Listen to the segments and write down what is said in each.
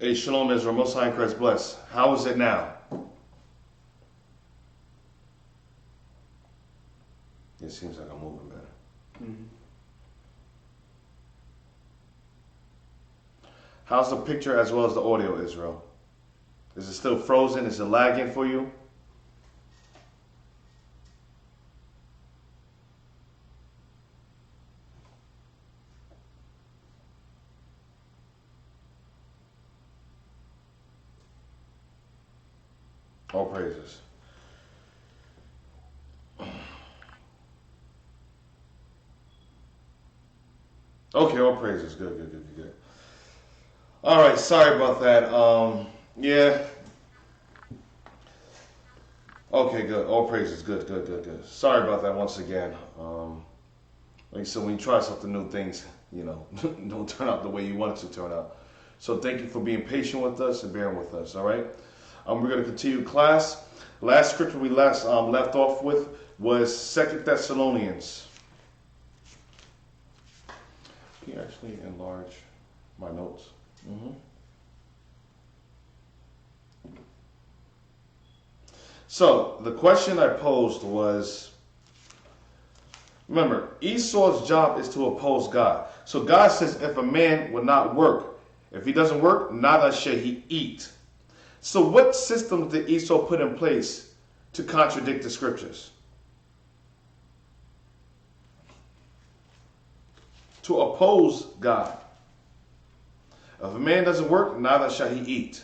Hey, Shalom Israel, Most High in Christ bless. How is it now? It seems like I'm moving better. Mm-hmm. How's the picture as well as the audio, Israel? Is it still frozen? Is it lagging for you? All praises. Okay, all praises. Good. All right, sorry about that. Yeah. Okay, good. All praises. Good. Sorry about that once again. Like I said, when you try something new, things, don't turn out the way you want it to turn out. So thank you for being patient with us and bearing with us, all right? We're going to continue class. Last scripture we left off with was 2 Thessalonians. Can you actually enlarge my notes? So the question I posed was, remember, Esau's job is to oppose God. So God says if a man will not work, if he doesn't work, neither shall he eat. So what systems did Esau put in place to contradict the scriptures? To oppose God. If a man doesn't work, neither shall he eat.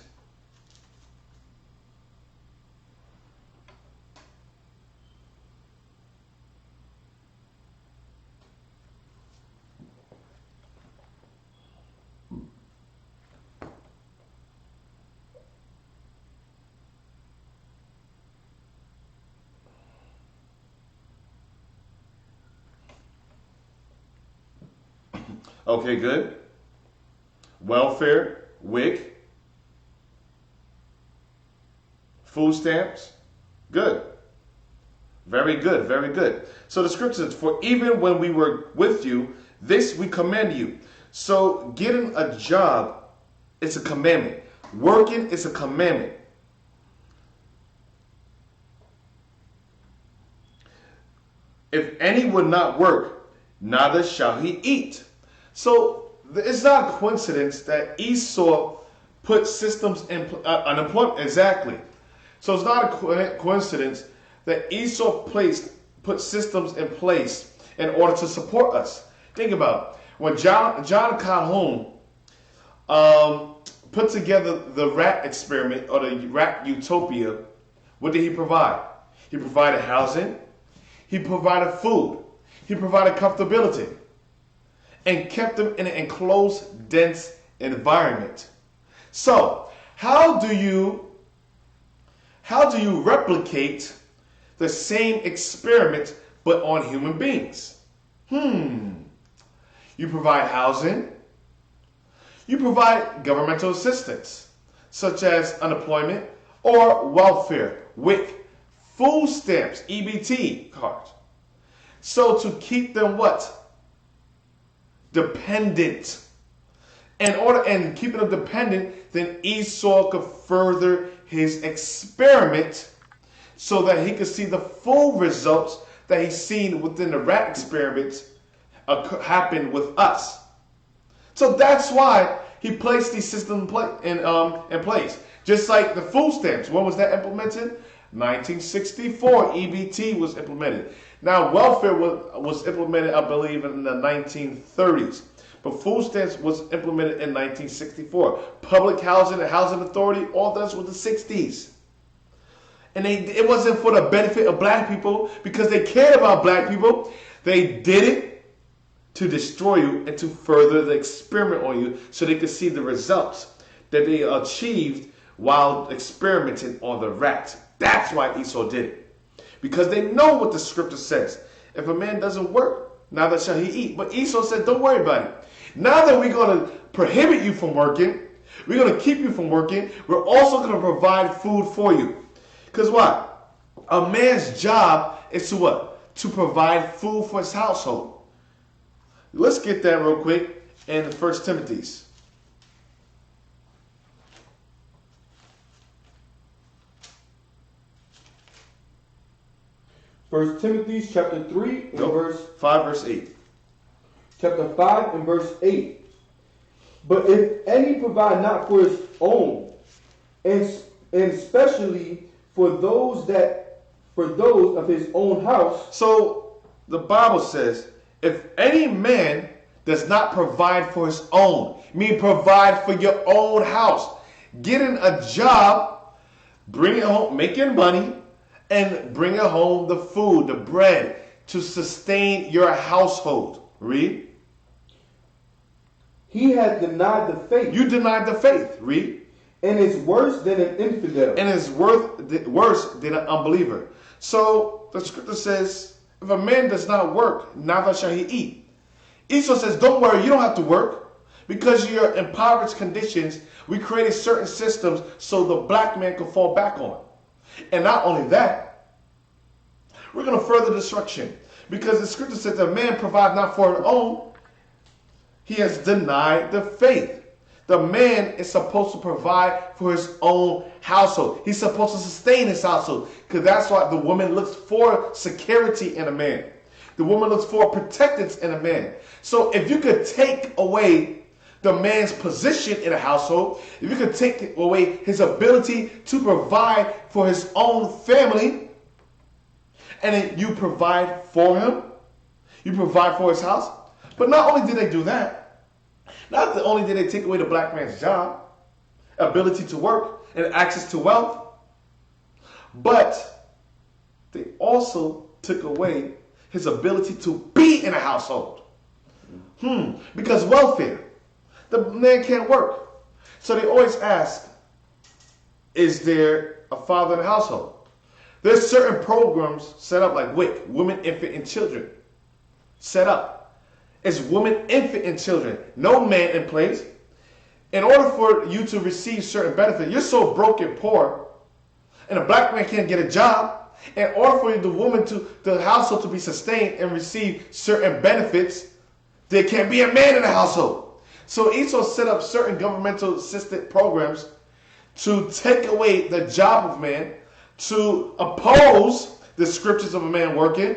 Okay, good. Welfare, Iuic, food stamps, good. Very good. So the scripture says, for even when we were with you, this we command you. So getting a job is a commandment. Working is a commandment. If any would not work, neither shall he eat. So it's not a coincidence that Esau put systems in unemployment. Exactly. So it's not a coincidence that Esau put systems in place in order to support us. Think about it. When John Calhoun put together the rat experiment or the rat utopia, what did he provide? He provided housing. He provided food. He provided comfortability. And kept them in an enclosed, dense environment. So, how do you replicate the same experiment but on human beings? You provide housing. You provide governmental assistance, such as unemployment or welfare, WIC, food stamps, EBT cards. So to keep them what? Dependent. And keeping them dependent, then Esau could further his experiment so that he could see the full results that he's seen within the rat experiment happen with us. So that's why he placed these systems in place. Just like the food stamps. When was that implemented? 1964. EBT was implemented. Now, welfare was implemented, I believe, in the 1930s. But food stamps was implemented in 1964. Public housing and housing authority, all those were the 60s. And it wasn't for the benefit of black people because they cared about black people. They did it to destroy you and to further the experiment on you so they could see the results that they achieved while experimenting on the rat. That's why Esau did it. Because they know what the scripture says. If a man doesn't work, neither shall he eat. But Esau said, don't worry about it. Now that we're going to prohibit you from working, we're going to keep you from working, we're also going to provide food for you. Because what? A man's job is to what? To provide food for his household. Let's get that real quick in 1 Timothy's. First Timothy chapter 3 and verse 5, verse 8. Chapter 5 and verse 8. But if any provide not for his own, and especially for those of his own house. So the Bible says, if any man does not provide for his own, mean provide for your own house, getting a job, bringing home, making money, and bringing home the food, the bread, to sustain your household. Read. He has denied the faith. You denied the faith. Read. And is worse than an infidel. And is worse than an unbeliever. So the scripture says, if a man does not work, neither shall he eat. Esau says, don't worry, you don't have to work. Because of your impoverished conditions, we created certain systems so the black man could fall back on. And not only that, we're going to further destruction. Because the scripture says that man provide not for his own, he has denied the faith. The man is supposed to provide for his own household. He's supposed to sustain his household. Because that's why the woman looks for security in a man. The woman looks for protectance in a man. So if you could take away the man's position in a household, if you could take away his ability to provide for his own family, and then you provide for him, you provide for his house. But not only did they do that, not only did they take away the black man's job, ability to work, and access to wealth, but they also took away his ability to be in a household. Because welfare, the man can't work. So they always ask, is there a father in the household? There's certain programs set up like Iuic, Women, Infant, and Children. Set up. It's women, infant, and children. No man in place. In order for you to receive certain benefits, you're so broke and poor, and a black man can't get a job. In order for the woman the household to be sustained and receive certain benefits, there can't be a man in the household. So Esau set up certain governmental assisted programs to take away the job of man, to oppose the scriptures of a man working,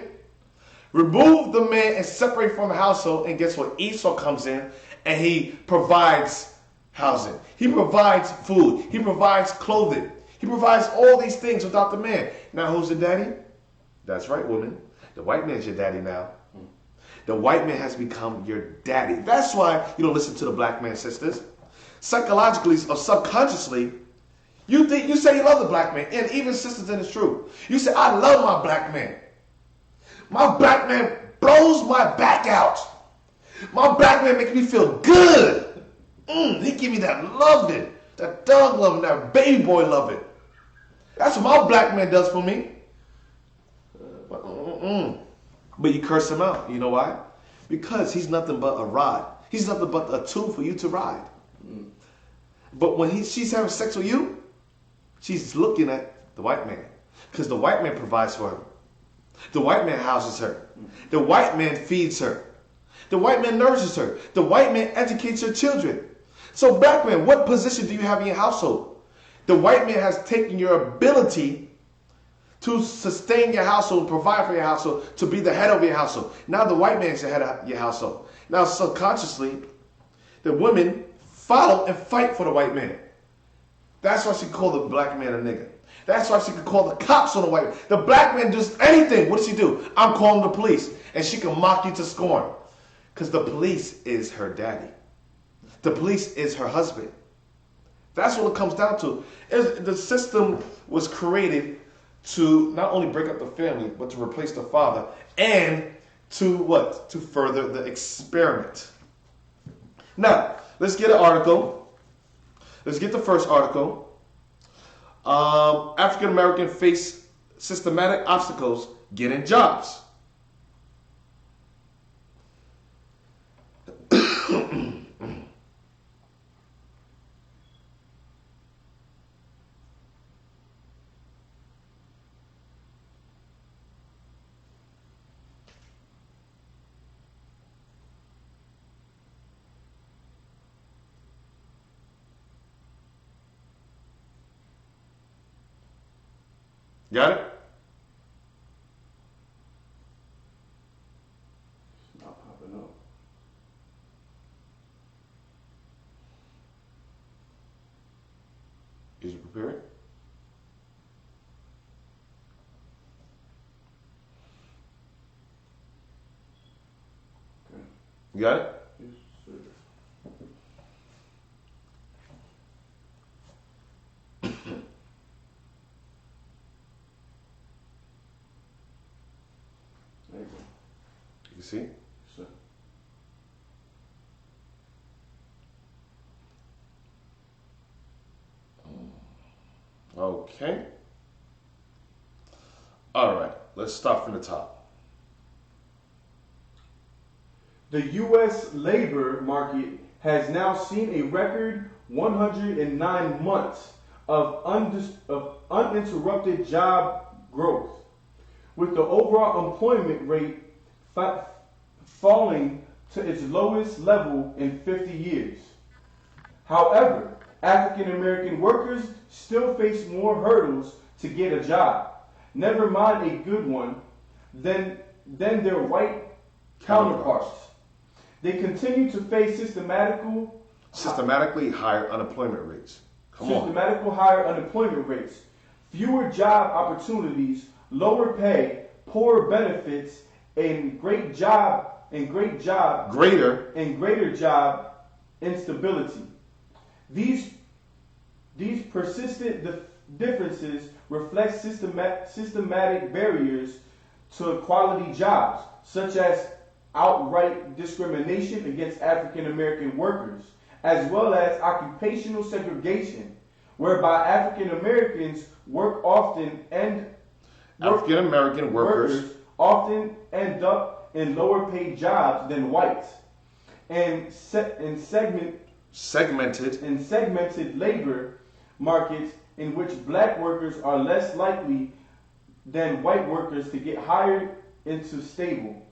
remove the man and separate from the household. And guess what? Esau comes in and he provides housing. He provides food. He provides clothing. He provides all these things without the man. Now who's the daddy? That's right, woman. The white man's your daddy now. The white man has become your daddy. That's why you don't listen to the black man, sisters. Psychologically or subconsciously, you say you love the black man. And even sisters, and it's true. You say, I love my black man. My black man blows my back out. My black man makes me feel good. He give me that loving, that dog loving, that baby boy loving. That's what my black man does for me. But you curse him out. You know why? Because he's nothing but a rod. He's nothing but a tool for you to ride. But when she's having sex with you, she's looking at the white man. Because the white man provides for her. The white man houses her. The white man feeds her. The white man nourishes her. The white man educates her children. So black man, what position do you have in your household? The white man has taken your ability to sustain your household, provide for your household, to be the head of your household. Now the white man is the head of your household. Now subconsciously, the women follow and fight for the white man. That's why she called the black man a nigger. That's why she could call the cops on the white man. The black man does anything. What does she do? I'm calling the police. And she can mock you to scorn. Because the police is her daddy. The police is her husband. That's what it comes down to. The system was created to not only break up the family, but to replace the father. And to what? To further the experiment. Now, let's get an article. Let's get the first article. African American face systematic obstacles getting jobs. Got it? User prepare it. You got it? Yes, sir. There you go. You can see? Yes, sir. Okay. All right. Let's start from the top. The U.S. labor market has now seen a record 109 months of uninterrupted job growth, with the overall employment rate falling to its lowest level in 50 years. However, African American workers still face more hurdles to get a job, never mind a good one, than their white counterparts. They continue to face systematically higher unemployment rates. higher unemployment rates, fewer job opportunities, lower pay, poor benefits, and greater job instability. These persistent differences reflect systematic barriers to quality jobs, such as outright discrimination against African American workers, as well as occupational segregation, whereby African American workers often end up in lower paid jobs than whites, and segmented labor markets in which black workers are less likely than white workers to get hired into stable,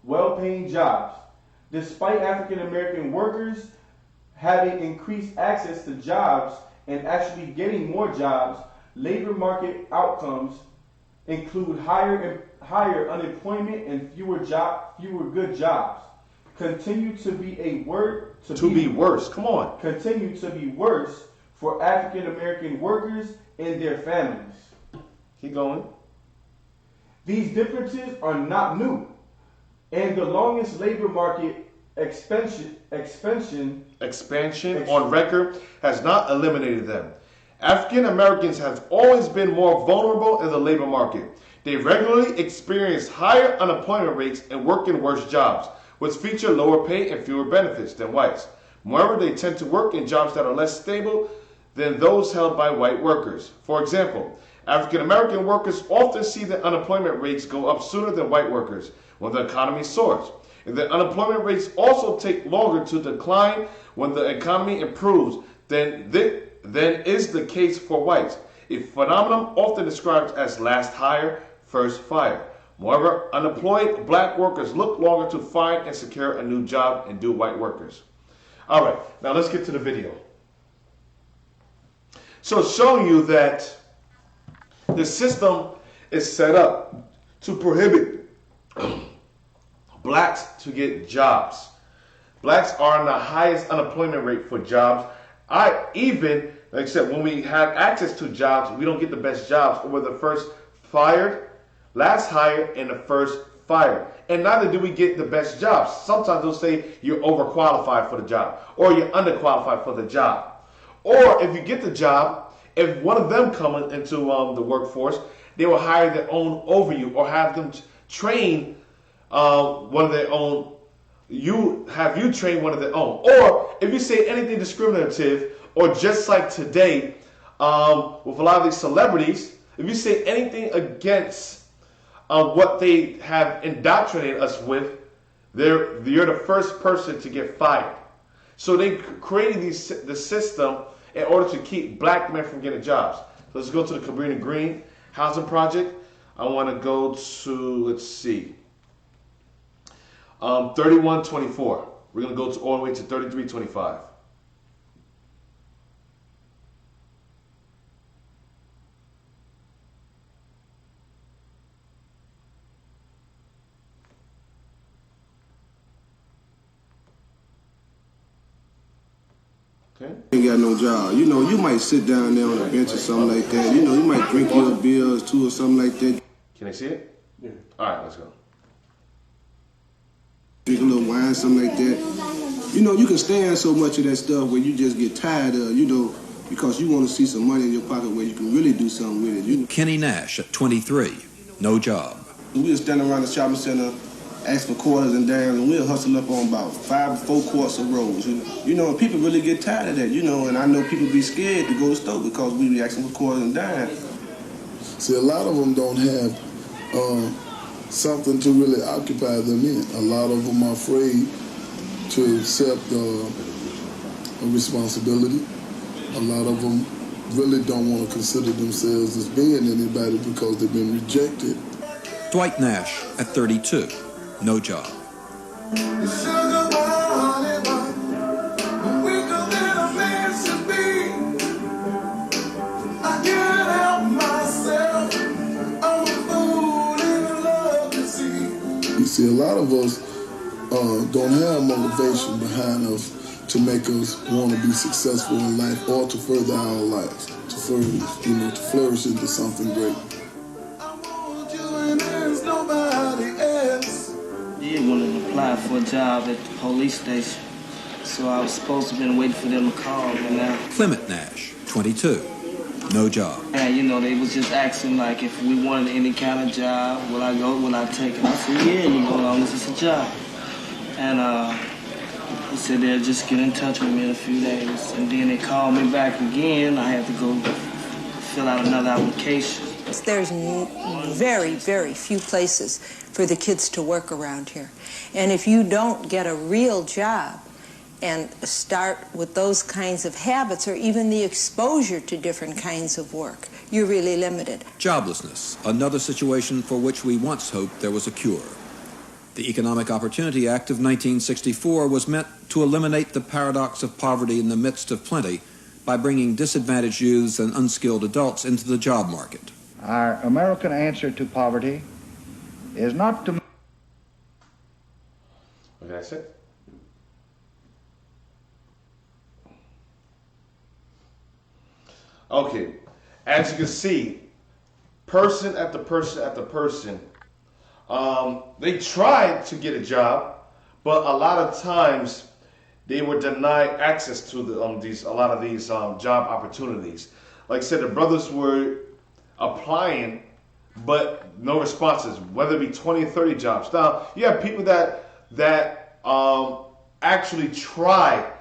well-paying jobs. Despite African American workers having increased access to jobs and actually getting more jobs, labor market outcomes include higher unemployment and fewer good jobs. Continue to be worse. Come on. Continue to be worse for African American workers and their families. Keep going. These differences are not new, and the longest labor market expansion on record has not eliminated them. African Americans have always been more vulnerable in the labor market. They regularly experience higher unemployment rates and work in worse jobs, which feature lower pay and fewer benefits than whites. Moreover, they tend to work in jobs that are less stable than those held by white workers. For example, African American workers often see the unemployment rates go up sooner than white workers when the economy soars. And the unemployment rates also take longer to decline when the economy improves than is the case for whites, a phenomenon often described as last hire, first fire. Moreover, unemployed black workers look longer to find and secure a new job than do white workers. All right, now let's get to the video. So it's showing you that the system is set up to prohibit blacks to get jobs. Blacks are on the highest unemployment rate for jobs. Like I said, when we have access to jobs, we don't get the best jobs. We're the first fired, last hired, and the first fired. And neither do we get the best jobs. Sometimes they'll say you're overqualified for the job, or you're underqualified for the job. Or if you get the job, if one of them comes into the workforce, they will hire their own over you, or have them train one of their own. You train one of their own. Or if you say anything discriminative, or just like today, with a lot of these celebrities, if you say anything against what they have indoctrinated us with, you're the first person to get fired. So they created the system in order to keep black men from getting jobs. So let's go to the Cabrini Green Housing Project. I want to go to, let's see, 3124. We're going to go all the way to 3325. Okay. Ain't got no job. You know, you might sit down there on a bench or something like that. You know, you might drink your beers too or something like that. Can they see it? Yeah. All right, let's go. Drink a little wine, something like that. You know, you can stand so much of that stuff where you just get tired of, you know, because you want to see some money in your pocket where you can really do something with it. You know? Kenny Nash at 23, no job. We'll stand around the shopping center, ask for quarters and dimes, and we'll hustle up on about 5 or 4 quarts of rolls. You know, and people really get tired of that, you know, and I know people be scared to go to the store because we be asking for quarters and dimes. See, a lot of them don't have something to really occupy them in. A lot of them are afraid to accept a responsibility. A lot of them really don't want to consider themselves as being anybody because they've been rejected. Dwight Nash at 32, no job. You see, a lot of us don't have motivation behind us to make us want to be successful in life or to further our lives, to flourish into something great. Yeah, wanted to apply for a job at the police station. So I was supposed to have been waiting for them to call me now. Clement Nash, 22, no job. And you know, they was just asking like if we wanted any kind of job, will I go, will I take it? I said, yeah, you know, as long as it's a job. And he said they'll just get in touch with me in a few days. And then they called me back again. I had to go fill out another application. There's very, very few places for the kids to work around here. And if you don't get a real job and start with those kinds of habits or even the exposure to different kinds of work, you're really limited. Joblessness, another situation for which we once hoped there was a cure. The Economic Opportunity Act of 1964 was meant to eliminate the paradox of poverty in the midst of plenty by bringing disadvantaged youths and unskilled adults into the job market. Our American answer to poverty is not to... Okay, that's it. Okay, as you can see, person after person after person, they tried to get a job, but a lot of times they were denied access to a lot of these job opportunities. Like I said, the brothers were applying, but no responses, whether it be 20 or 30 jobs. Now, you have people that actually try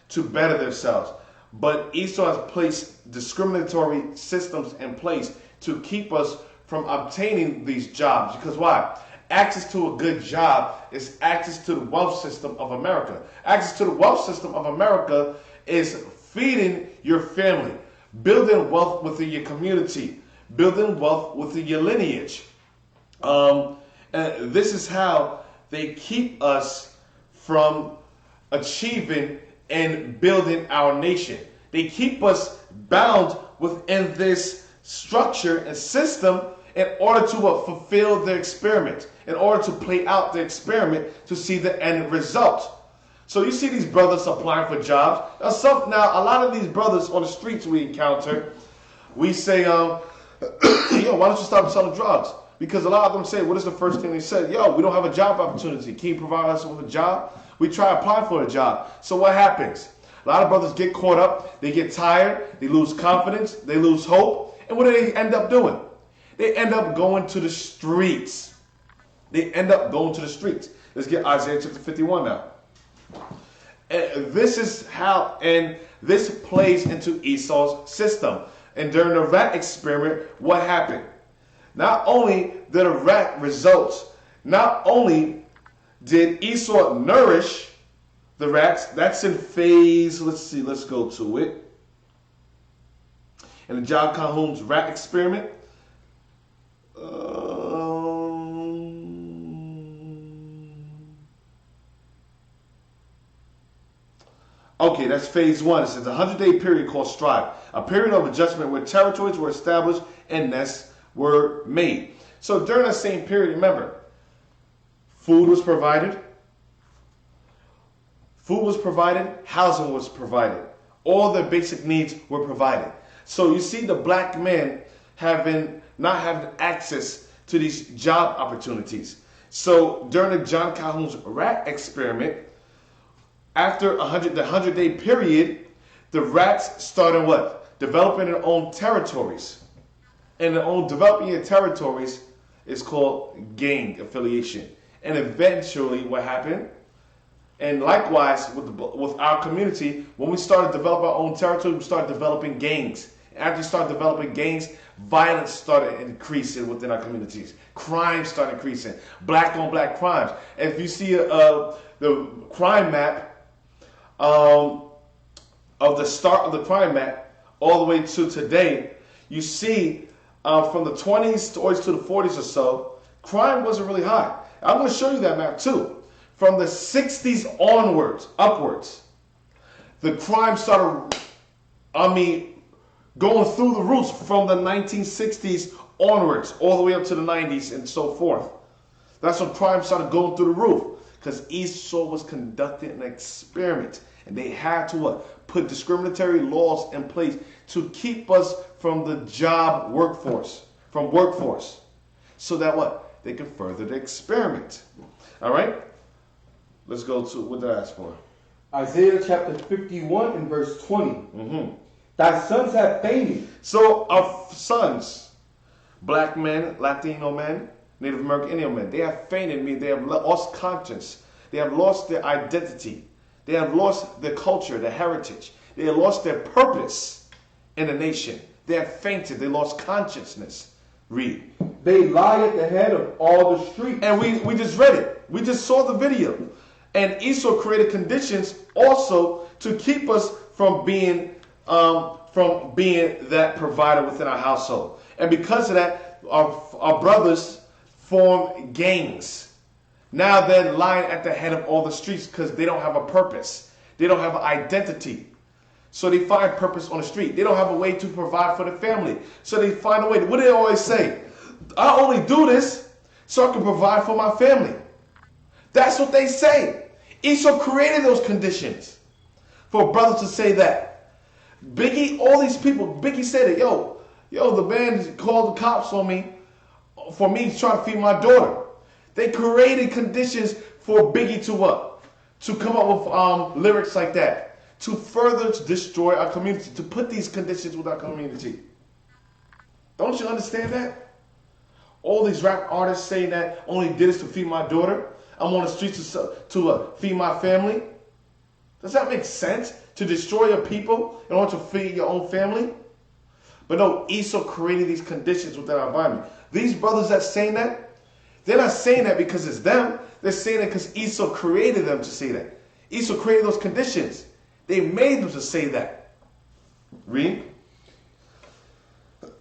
to better themselves, but Esau has placed discriminatory systems in place to keep us from obtaining these jobs. Because why? Access to a good job is access to the wealth system of America. Access to the wealth system of America is feeding your family, building wealth within your community, building wealth within your lineage. And this is how they keep us from achieving and building our nation. They keep us bound within this structure and system in order to fulfill the experiment, in order to play out the experiment to see the end result. So you see these brothers applying for jobs. Now a lot of these brothers on the streets we encounter, we say, yo, why don't you stop selling drugs? Because a lot of them say, what is the first thing they say? Yo, we don't have a job opportunity. Can you provide us with a job? We try to apply for a job. So what happens? A lot of brothers get caught up. They get tired. They lose confidence. They lose hope. And what do they end up doing? They end up going to the streets. They end up going to the streets. Let's get Isaiah chapter 51 now. And this is how, and this plays into Esau's system. And during the rat experiment, what happened? Not only did the rat results, not only did Esau nourish the rats, that's in phase, let's go to it. In the John Calhoun's rat experiment, okay, that's phase one. It says a 100-day period called strife, a period of adjustment where territories were established and nests were made. So during that same period, remember, food was provided, housing was provided. All their basic needs were provided. So you see the black men not having access to these job opportunities. So during the John Calhoun's rat experiment, after the 100-day period, the rats started what? Developing their own territories. And developing your territories is called gang affiliation. And eventually what happened, and likewise with our community, when we started developing our own territory, we started developing gangs. After we started developing gangs, violence started increasing within our communities. Crime started increasing. Black on black crimes. And if you see the crime map of the start of the crime map all the way to today, you see from the 20s to the 40s or so, crime wasn't really high. I'm going to show you that map too. From the 60s upwards, the crime started, going through the roofs from the 1960s onwards, all the way up to the 90s and so forth. That's when crime started going through the roof, because Esau was conducting an experiment, and they had to put discriminatory laws in place to keep us from the workforce, so that they can further the experiment. All right? Let's go to what did I ask for? Isaiah chapter 51 and verse 20. Mm-hmm. Thy sons have fainted. So our sons, black men, Latino men, Native American Indian men, they have fainted, meaning they have lost conscience. They have lost their identity. They have lost their culture, their heritage. They have lost their purpose in the nation. They have fainted. They lost consciousness. Read. They lie at the head of all the streets. And we just read it. We just saw the video. And Esau created conditions also to keep us from being that provider within our household. And because of that, our brothers form gangs. Now they're lying at the head of all the streets because they don't have a purpose. They don't have an identity. So they find purpose on the street. They don't have a way to provide for the family. So they find a way. What do they always say? I only do this so I can provide for my family. That's what they say. Esau created those conditions for brothers to say that. Biggie, all these people, Biggie said it, yo, the man called the cops on me for me trying to feed my daughter. They created conditions for Biggie to what? To come up with lyrics like that. To further destroy our community. To put these conditions with our community. Don't you understand that? All these rap artists saying that only did this to feed my daughter. I'm on the streets to feed my family. Does that make sense? To destroy your people in order to feed your own family? But no, Esau created these conditions within our environment. These brothers that saying that, they're not saying that because it's them. They're saying that because Esau created them to say that. Esau created those conditions. They made them to say that. Read.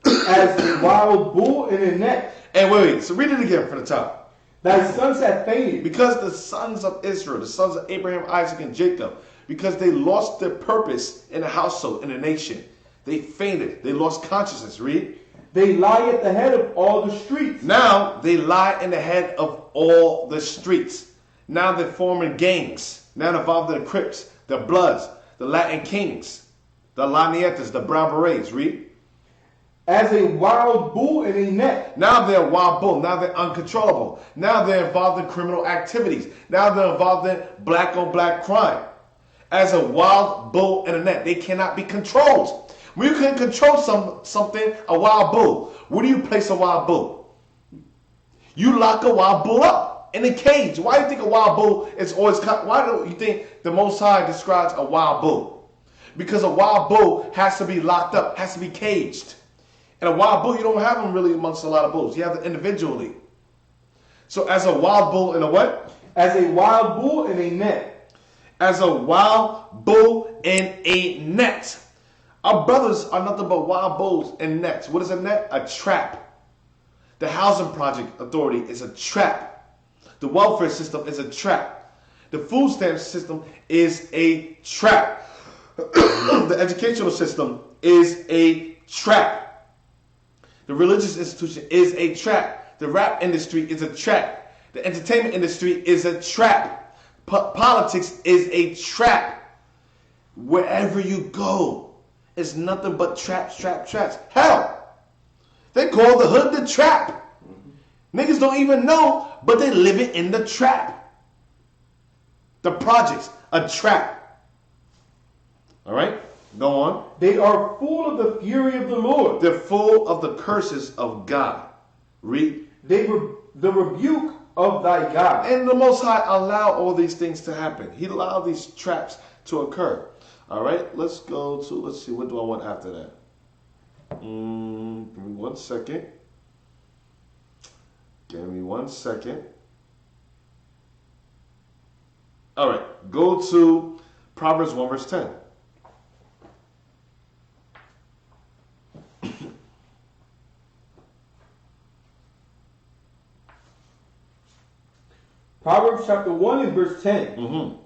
As a wild bull in a net. And wait. So read it again from the top. Thy sons have fainted. Because the sons of Israel, the sons of Abraham, Isaac, and Jacob, because they lost their purpose in the household, in the nation. They fainted. They lost consciousness. Read. They lie at the head of all the streets. Now they lie in the head of all the streets. Now they're forming gangs. Now they're involved in the Crips, the Bloods, the Latin Kings, the Lanietas, the Brown Berets. Read. As a wild bull in a net. Now they're a wild bull. Now they're uncontrollable. Now they're involved in criminal activities. Now they're involved in black on black crime. As a wild bull in a net. They cannot be controlled. When you can control something, a wild bull, where do you place a wild bull? You lock a wild bull up in a cage. Why do you think a wild bull is always... Why do you think the Most High describes a wild bull? Because a wild bull has to be locked up, has to be caged. And a wild bull, you don't have them really amongst a lot of bulls. You have them individually. So as a wild bull in a what? As a wild bull in a net. As a wild bull in a net. Our brothers are nothing but wild bulls in nets. What is a net? A trap. The Housing Project Authority is a trap. The welfare system is a trap. The food stamp system is a trap. The educational system is a trap. The religious institution is a trap. The rap industry is a trap. The entertainment industry is a trap. Politics is a trap. Wherever you go, it's nothing but traps, traps, traps. Hell, they call the hood the trap. Niggas don't even know, but they living in the trap. The projects, a trap. All right, go on. They are full of the fury of the Lord. They're full of the curses of God. Read. The rebuke of thy God. And the Most High allowed all these things to happen. He allowed these traps to occur. All right, let's go to, let's see, what do I want after that? Give me 1 second. Give me 1 second. All right, go to Proverbs 1 verse 10. Proverbs chapter 1 and verse 10. Mm-hmm.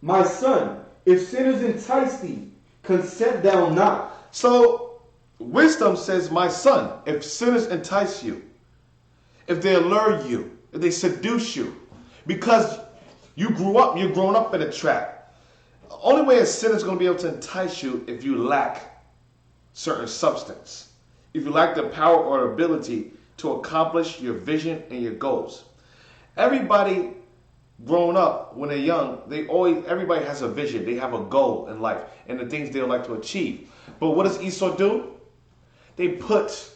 My son, if sinners entice thee, consent thou not. So, wisdom says, my son, if sinners entice you, if they allure you, if they seduce you, because you're grown up in a trap. The only way a sinner is going to be able to entice you if you lack certain substance. If you lack the power or ability to accomplish your vision and your goals. Everybody growing up, when they're young, everybody has a vision. They have a goal in life and the things they would like to achieve. But what does Esau do? They put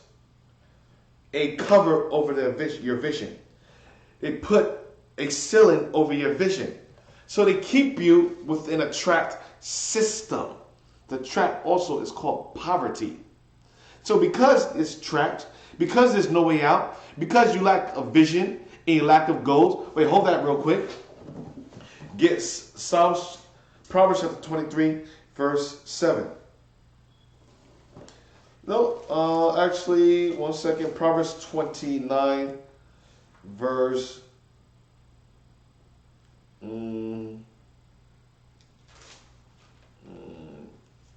a cover over your vision. They put a ceiling over your vision. So they keep you within a trapped system. The trap also is called poverty. So because it's trapped, because there's no way out, because you lack a vision, a lack of goals. Wait, hold that real quick. Get Proverbs chapter 23, verse 7. No, actually, 1 second. Proverbs 29, verse.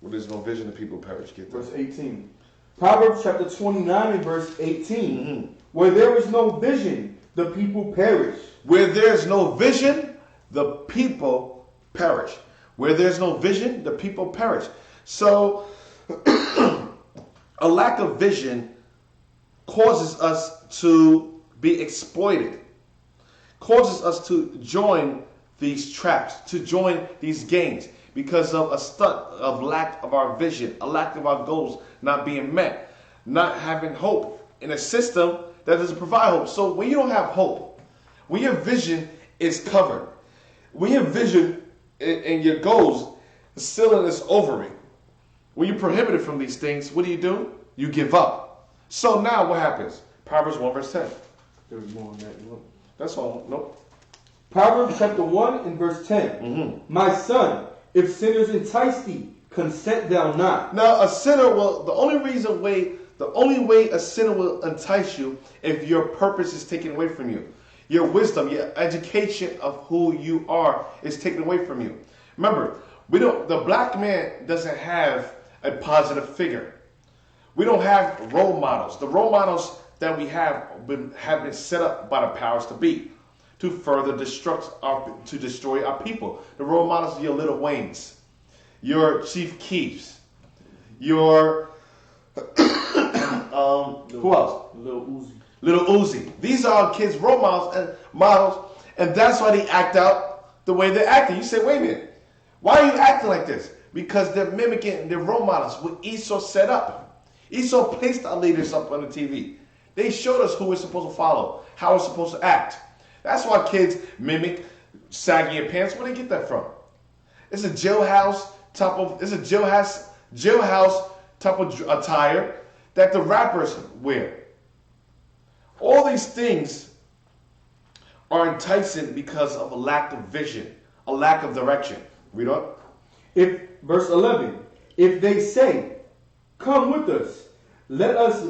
Where there's no vision, the people perish. Get that. Verse 18. Proverbs chapter 29 and verse 18. Mm-hmm. Where there is no vision, the people perish. Where there's no vision, the people perish. Where there's no vision, the people perish. So, a lack of vision causes us to be exploited, causes us to join these traps, to join these games because of a lack of our vision, a lack of our goals not being met, not having hope in a system that doesn't provide hope. So when you don't have hope, when your vision is covered, when your vision and your goals, the ceiling is over it, when you're prohibited from these things, what do? You give up. So now what happens? Proverbs 1 verse 10. There's more on that. That's all. Nope. Proverbs chapter 1 and verse 10. Mm-hmm. My son, if sinners entice thee, consent thou not. Now a sinner will, the only way a sinner will entice you if your purpose is taken away from you. Your wisdom, your education of who you are is taken away from you. Remember, the black man doesn't have a positive figure. We don't have role models. The role models that we have been set up by the powers to be to further destroy our people. The role models are your Little Waynes, your Chief Keefs, your who else? Little Uzi. These are our kids' role models, and that's why they act out the way they're acting. You say, wait a minute, why are you acting like this? Because they're mimicking their role models, what Esau set up. Esau placed our leaders up on the TV. They showed us who we're supposed to follow, how we're supposed to act. That's why kids mimic sagging your pants. Where do they get that from? It's a jailhouse type of attire that the rappers wear. All these things are enticing because of a lack of vision, a lack of direction. Read on. Verse 11, if they say, come with us, let us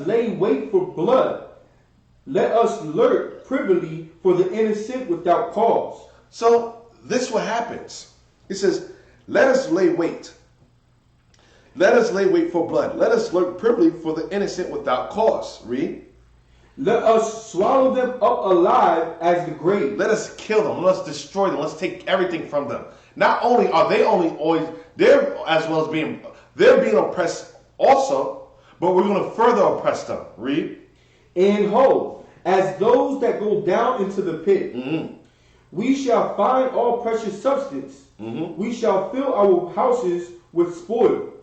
lay wait for blood, let us lurk privily for the innocent without cause. So this is what happens. It says, let us lay wait. Let us lay wait for blood. Let us lurk privily for the innocent without cause. Read. Let us swallow them up alive as the grave. Let us kill them. Let us destroy them. Let's take everything from them. Not only are they they're as well as they're being oppressed also, but we're going to further oppress them. Read. And ho, as those that go down into the pit, we shall find all precious substance. We shall fill our houses with spoil.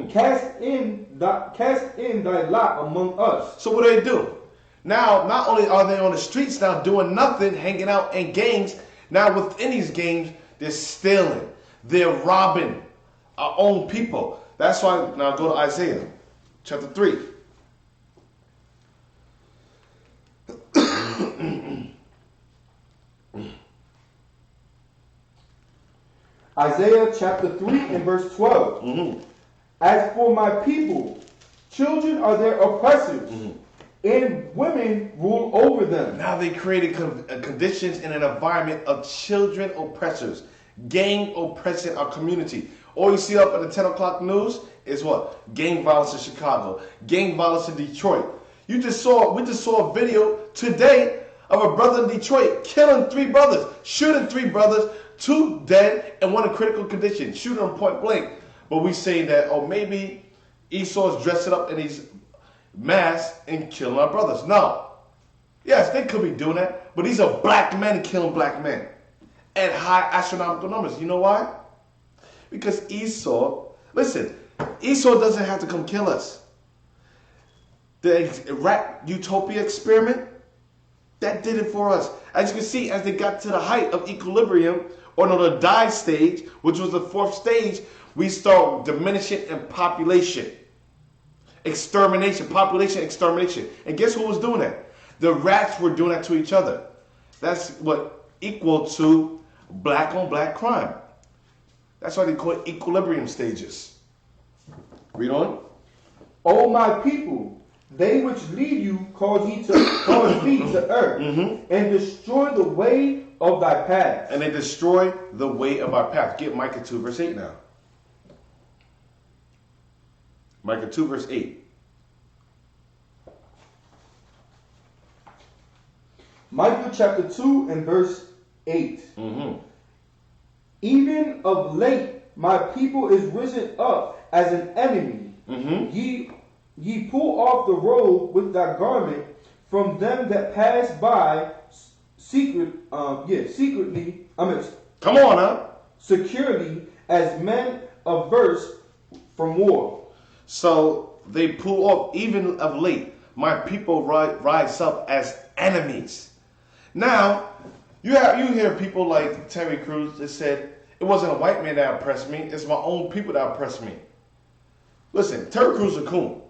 Cast in thy lot among us. So what do? Now, not only are they on the streets now doing nothing, hanging out in gangs, now within these gangs, they're stealing. They're robbing our own people. That's why, now go to Isaiah chapter 3. Isaiah chapter 3 and verse 12. As for my people, children are their oppressors, and women rule over them. Now they created conditions in an environment of children oppressors, gang oppressing our community. All you see up at the 10 o'clock news is what? Gang violence in Chicago, gang violence in Detroit. We just saw a video today of a brother in Detroit killing 3 brothers, shooting 3 brothers, 2 dead and 1 in critical condition, shooting them point blank. But we say that, oh, maybe Esau's dressing up in these masks and killing our brothers. No. Yes, they could be doing that, but these are black men killing black men at high astronomical numbers. You know why? Because Esau doesn't have to come kill us. The rat utopia experiment, that did it for us. As you can see, as they got to the height of equilibrium, or no, the die stage, which was the 4th stage, we start diminishing in population. Population extermination. And guess who was doing that? The rats were doing that to each other. That's what equal to black on black crime. That's why they call it equilibrium stages. Read on. O my people, they which lead you cause thee to err, and destroy the way of thy path. And they destroy the way of our path. Get Micah 2 verse 8 now. Micah 2 verse 8. Micah chapter 2 and verse 8. Even of late my people is risen up as an enemy. Ye pull off the robe with thy garment from them that pass by secretly. Come on, huh? Securely as men averse from war. So they pull off, even of late, my people rise up as enemies. Now, you hear people like Terry Crews that said, it wasn't a white man that oppressed me, it's my own people that oppressed me. Listen, Terry Crews is a coon.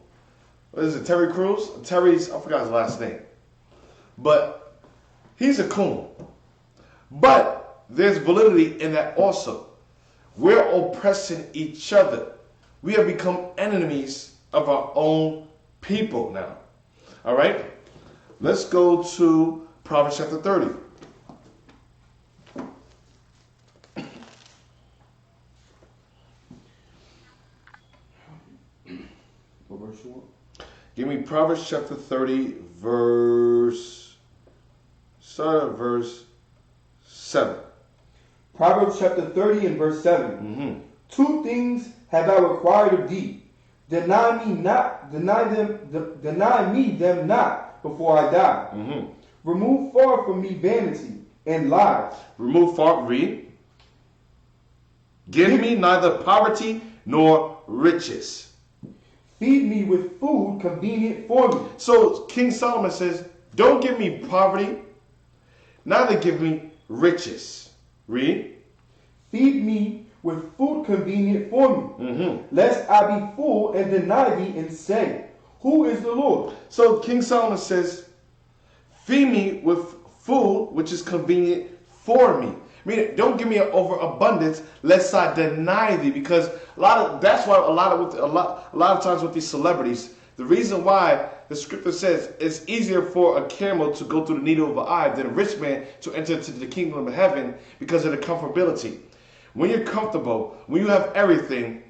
What is it, Terry Crews? I forgot his last name. But he's a coon. But there's validity in that also. We're oppressing each other. We have become enemies of our own people now. All right? Let's go to Proverbs chapter 30. What verse you want? Give me Proverbs chapter 30, verse 7. Proverbs chapter 30 and verse 7. 2 things have I required of thee. Deny me them not before I die. Remove far from me vanity and lies. Remove far, read. Give me neither poverty nor riches. Feed me with food convenient for me. So King Solomon says, don't give me poverty, neither give me riches. Read. Feed me with food convenient for me, lest I be full and deny thee and say, who is the Lord? So King Solomon says, feed me with food which is convenient for me. Meaning, don't give me an overabundance, lest I deny thee. Because that's why a lot of times with these celebrities, the reason why the scripture says it's easier for a camel to go through the needle of an eye than a rich man to enter into the kingdom of heaven, because of the comfortability. When you're comfortable, when you have everything,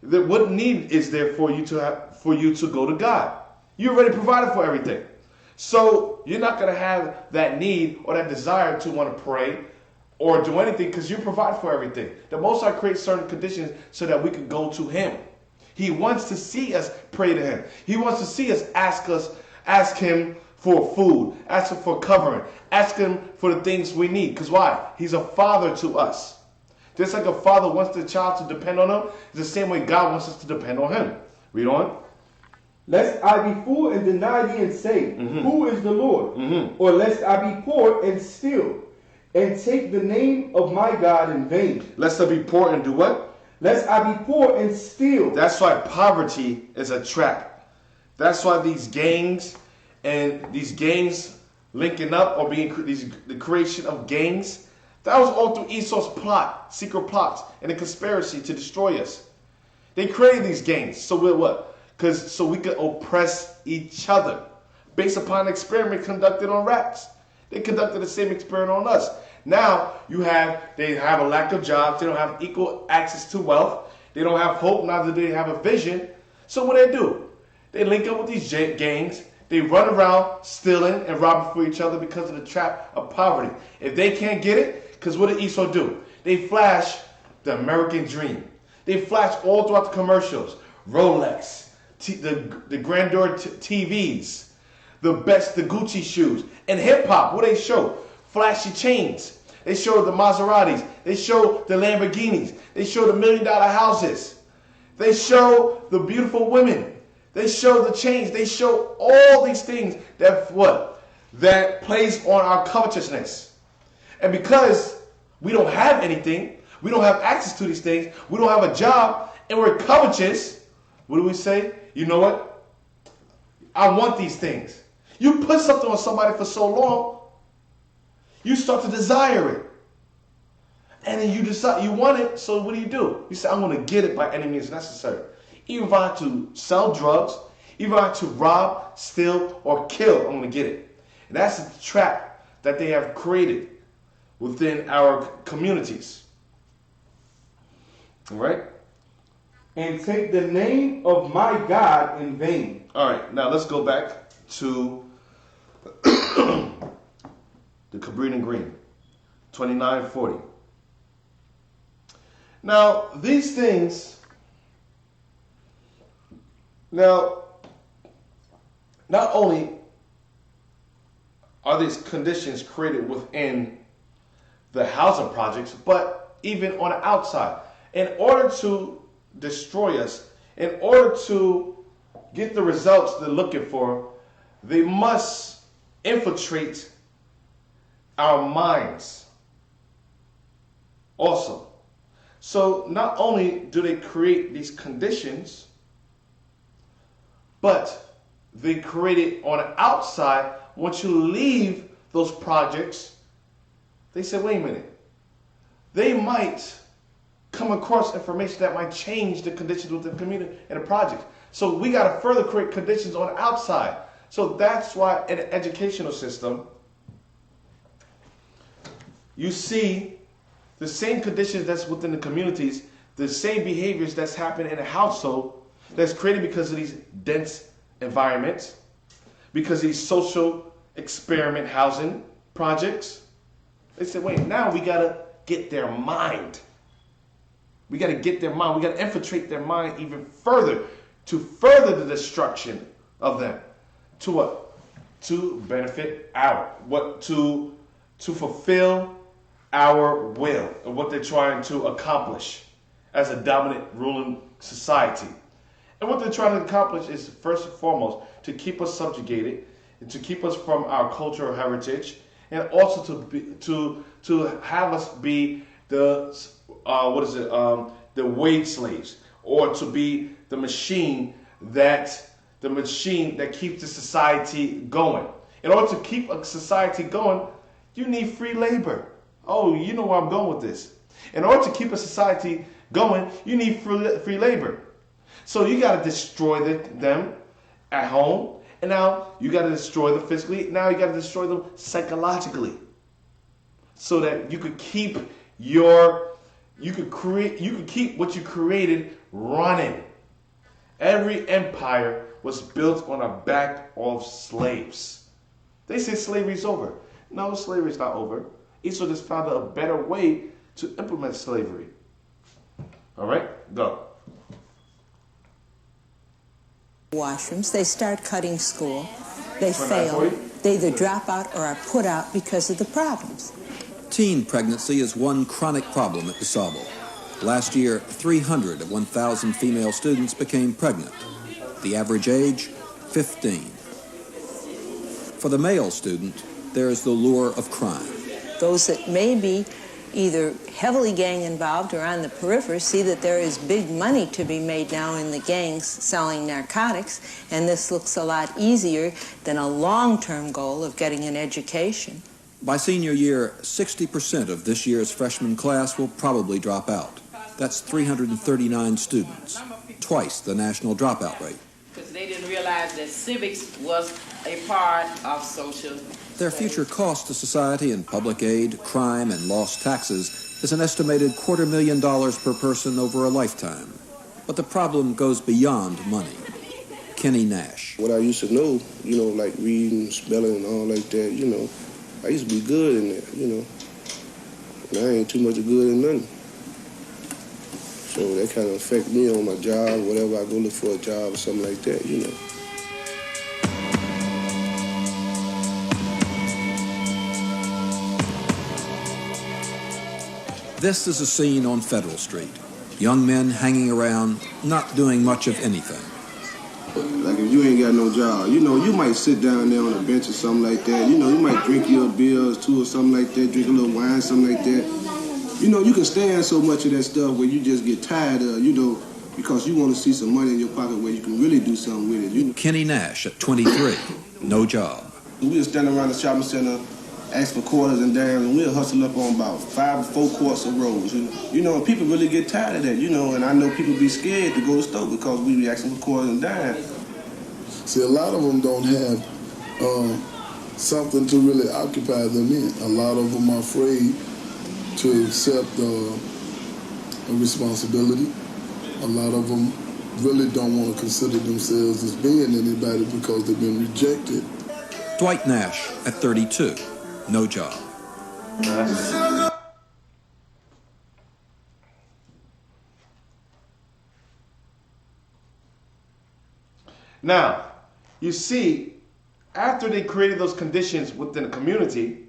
what need is there for you to go to God? You already provided for everything. So you're not going to have that need or that desire to want to pray or do anything because you provide for everything. The Most High creates certain conditions so that we can go to Him. He wants to see us pray to Him. He wants to see us ask Him for food, ask Him for covering, ask Him for the things we need. Because why? He's a father to us. Just like a father wants the child to depend on him, it's the same way God wants us to depend on Him. Read on. Lest I be full and deny thee and say, Who is the Lord? Or lest I be poor and steal, and take the name of my God in vain. Lest I be poor and do what? Lest I be poor and steal. That's why poverty is a trap. That's why these gangs linking up or being the creation of gangs, that was all through Esau's plot, secret plots, and a conspiracy to destroy us. They created these gangs. So we what? So we could oppress each other based upon an experiment conducted on rats. They conducted the same experiment on us. Now they have a lack of jobs. They don't have equal access to wealth. They don't have hope. Neither do they have a vision. So what do? They link up with these gangs. They run around stealing and robbing for each other because of the trap of poverty. If they can't get it, because what did Esau do? They flash the American dream. They flash all throughout the commercials. Rolex, the grandeur TVs, the Gucci shoes. And hip hop, what they show? Flashy chains. They show the Maseratis. They show the Lamborghinis. They show the $1 million houses. They show the beautiful women. They show the chains. They show all these things that plays on our covetousness. And because we don't have anything, we don't have access to these things, we don't have a job, and we're covetous, what do we say? You know what? I want these things. You put something on somebody for so long, you start to desire it. And then you decide you want it, so what do? You say, I'm going to get it by any means necessary. Even if I have to sell drugs, even if I have to rob, steal, or kill, I'm going to get it. And that's the trap that they have created within our communities. All right? And take the name of my God in vain. All right, now let's go back to the Cabrini Green, 2940. Now, these things, not only are these conditions created within the housing projects, but even on the outside. In order to destroy us, in order to get the results they're looking for, they must infiltrate our minds also. So not only do they create these conditions, but they create it on the outside. Once you leave those projects, they say, wait a minute, they might come across information that might change the conditions within the community and the project. So we got to further create conditions on the outside. So that's why in the educational system, you see the same conditions that's within the communities, the same behaviors that's happening in a household that's created because of these dense environments, because of these social experiment housing projects. They said, wait, now we got to get their mind. We got to get their mind. We got to infiltrate their mind even further to further the destruction of them. To what? To benefit to fulfill our will and what they're trying to accomplish as a dominant ruling society. And what they're trying to accomplish is first and foremost to keep us subjugated and to keep us from our cultural heritage, and also to have us be the wage slaves, or to be the machine that keeps the society going. In order to keep a society going, you need free labor. Oh, you know where I'm going with this. In order to keep a society going, you need free labor. So you got to destroy them at home, and now you got to destroy them physically. Now you got to destroy them psychologically, so that you could keep keep what you created running. Every empire was built on a back of slaves. They say slavery's over. No, slavery's not over. Esau just found a better way to implement slavery. All right, go. Washrooms, they start cutting school, they fail, they either drop out or are put out because of the problems. Teen pregnancy is one chronic problem at DeSable. Last year, 300 of 1,000 female students became pregnant. The average age, 15. For the male student, there is the lure of crime. Those that may be either heavily gang involved or on the periphery see that there is big money to be made now in the gangs selling narcotics, and this looks a lot easier than a long-term goal of getting an education. By senior year, 60% of this year's freshman class will probably drop out. That's 339 students, twice the national dropout rate. Because they didn't realize that civics was a part of social. Their future cost to society in public aid, crime, and lost taxes is an estimated $250,000 per person over a lifetime. But the problem goes beyond money. Kenny Nash. What I used to know, like reading, spelling, and all like that, I used to be good in that, and I ain't too much good in nothing. So that kind of affect me on my job, whatever I go look for a job or something like that, This is a scene on Federal Street. Young men hanging around, not doing much of anything. Like if you ain't got no job, you might sit down there on a bench or something like that. You might drink your beer or two or something like that, drink a little wine, something like that. You can stand so much of that stuff where you just get tired of, because you want to see some money in your pocket where you can really do something with it. Kenny Nash at 23, no job. We'll stand around the shopping center, ask for quarters and dimes, and we'll hustle up on about 5 or 4 quarts of rolls. And people really get tired of that, and I know people be scared to go to the store because we be asking for quarters and dimes. See, a lot of them don't have something to really occupy them in. A lot of them are afraid to accept a responsibility. A lot of them really don't want to consider themselves as being anybody because they've been rejected. Dwight Nash at 32, no job. Now, you see, after they created those conditions within the community,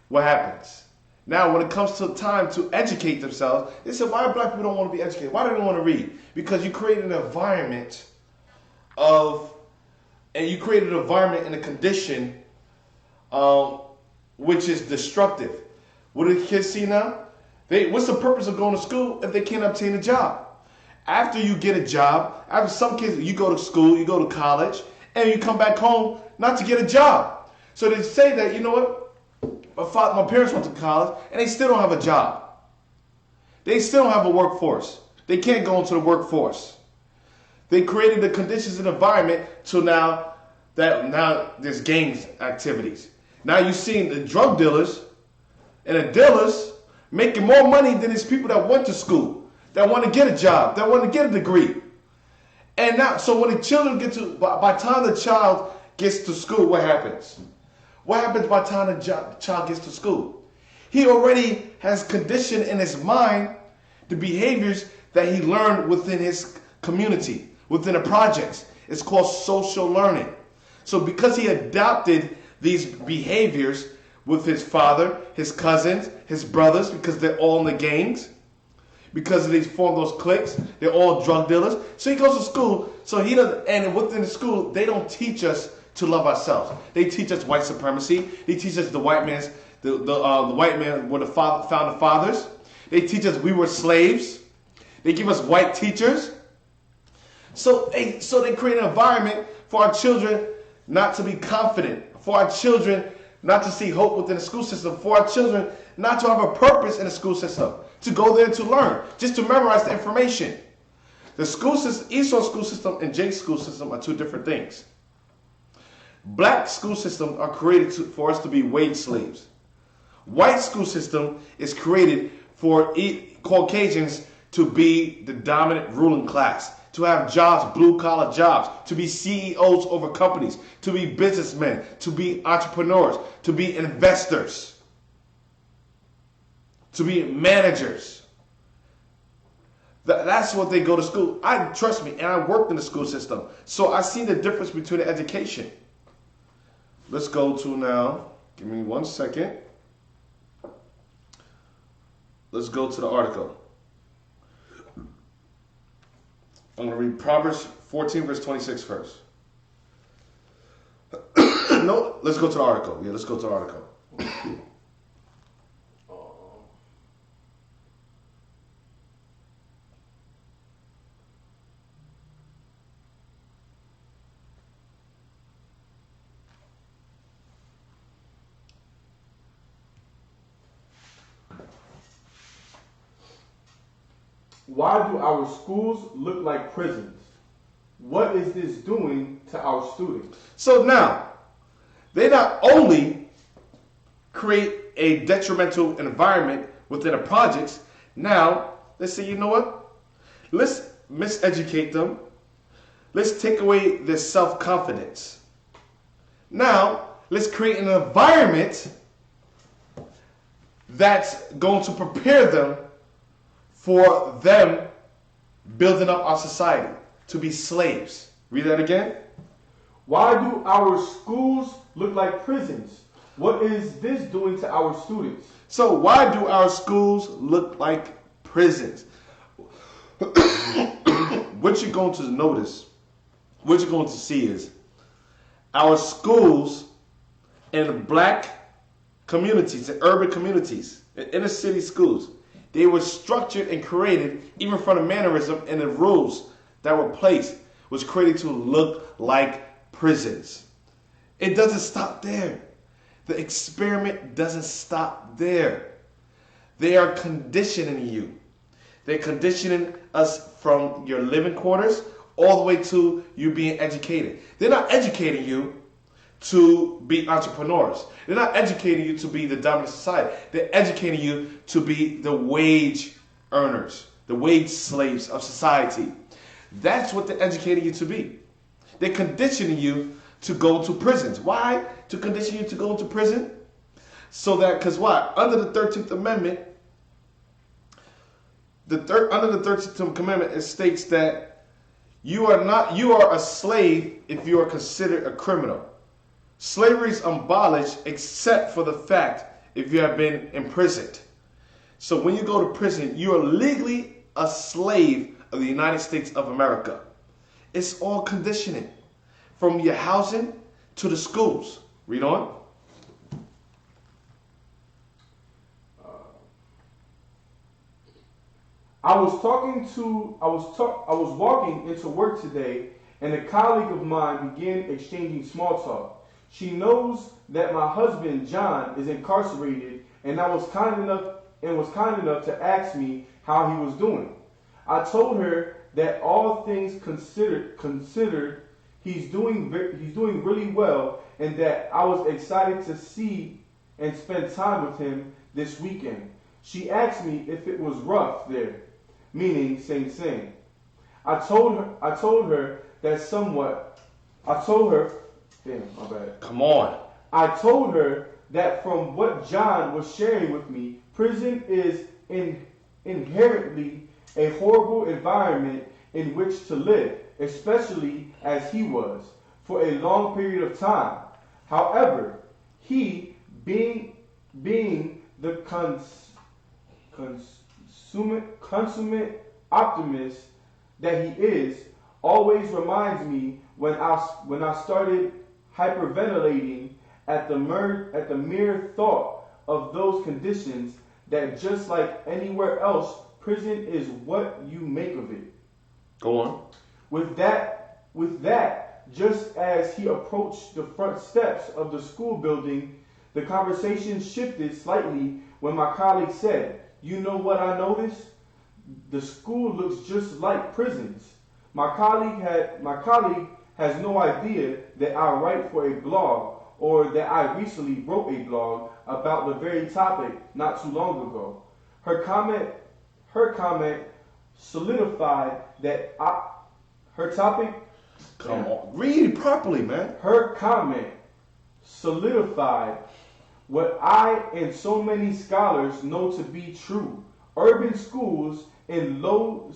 what happens? Now, when it comes to time to educate themselves, they said, why black people don't want to be educated? Why do they don't want to read? Because you created an environment and a condition which is destructive. What do the kids see now? What's the purpose of going to school if they can't obtain a job? After you get a job, after some kids, you go to school, you go to college, and you come back home not to get a job. So they say that, you know what? My parents went to college, and they still don't have a job. They still don't have a workforce. They can't go into the workforce. They created the conditions and environment to now there's gangs activities. Now you're seeing the drug dealers and the dealers making more money than these people that went to school, that want to get a job, that want to get a degree. And now, so when the children by the time the child gets to school, what happens? What happens by the time the child gets to school? He already has conditioned in his mind the behaviors that he learned within his community, within the projects. It's called social learning. So because he adopted these behaviors with his father, his cousins, his brothers, because they're all in the gangs, because they form those cliques, they're all drug dealers. So he goes to school, and within the school, they don't teach us to love ourselves. They teach us white supremacy. They teach us the white man were the founding fathers. They teach us we were slaves. They give us white teachers. So they create an environment for our children not to be confident, for our children not to see hope within the school system, for our children not to have a purpose in the school system, to go there to learn, just to memorize the information. The school system, Esau school system and Jake's school system are two different things. Black school systems are created for us to be wage slaves. White school system is created for Caucasians to be the dominant ruling class, to have jobs, blue-collar jobs, to be CEOs over companies, to be businessmen, to be entrepreneurs, to be investors. to be managers. That's what they go to school. Trust me, and I worked in the school system, so I see the difference between the education. Let's go to now. Give me 1 second. Let's go to the article. I'm going to read Proverbs 14, verse 26 first. No, let's go to the article. Yeah, let's go to the article. Why do our schools look like prisons? What is this doing to our students? So now, they not only create a detrimental environment within the projects, now let's say, you know what? Let's miseducate them. Let's take away their self-confidence. Now, let's create an environment that's going to prepare them for them building up our society to be slaves. Read that again. Why do our schools look like prisons? What is this doing to our students? So why do our schools look like prisons? What you're going to notice, what you're going to see is our schools in black communities, in urban communities, in inner city schools, they were structured and created, even from the mannerism and the rules that were placed, was created to look like prisons. It doesn't stop there. The experiment doesn't stop there. They are conditioning you. They're conditioning us from your living quarters all the way to you being educated. They're not educating you to be entrepreneurs. They're not educating you to be the dominant society. They're educating you to be the wage earners, the wage slaves of society. That's what they're educating you to be. They're conditioning you to go to prisons. Why? To condition you to go into prison? So that, because why? Under the 13th Amendment, under the 13th Commandment, it states that you are a slave if you are considered a criminal. Slavery is abolished except for the fact if you have been imprisoned. So when you go to prison, you are legally a slave of the United States of America. It's all conditioning, from your housing to the schools. Read on. I was walking into work today, and a colleague of mine began exchanging small talk. She knows that my husband John is incarcerated, and was kind enough to ask me how he was doing. I told her that all things considered, he's doing really well, and that I was excited to see and spend time with him this weekend. She asked me if it was rough there, meaning Sing Sing. I told her that somewhat. Damn, my bad. Come on. I told her that from what John was sharing with me, prison is inherently a horrible environment in which to live, especially as he was, for a long period of time. However, he, being the consummate optimist that he is, always reminds me when I started hyperventilating at the mere thought of those conditions, that just like anywhere else, prison is what you make of it. Go on. With that, just as he approached the front steps of the school building, the conversation shifted slightly when my colleague said, "You know what I noticed? The school looks just like prisons." My colleague has no idea that I write for a blog, or that I recently wrote a blog about the very topic not too long ago. Her comment solidified that her topic. Come on, read it properly, man. Her comment solidified what I and so many scholars know to be true. Urban schools in low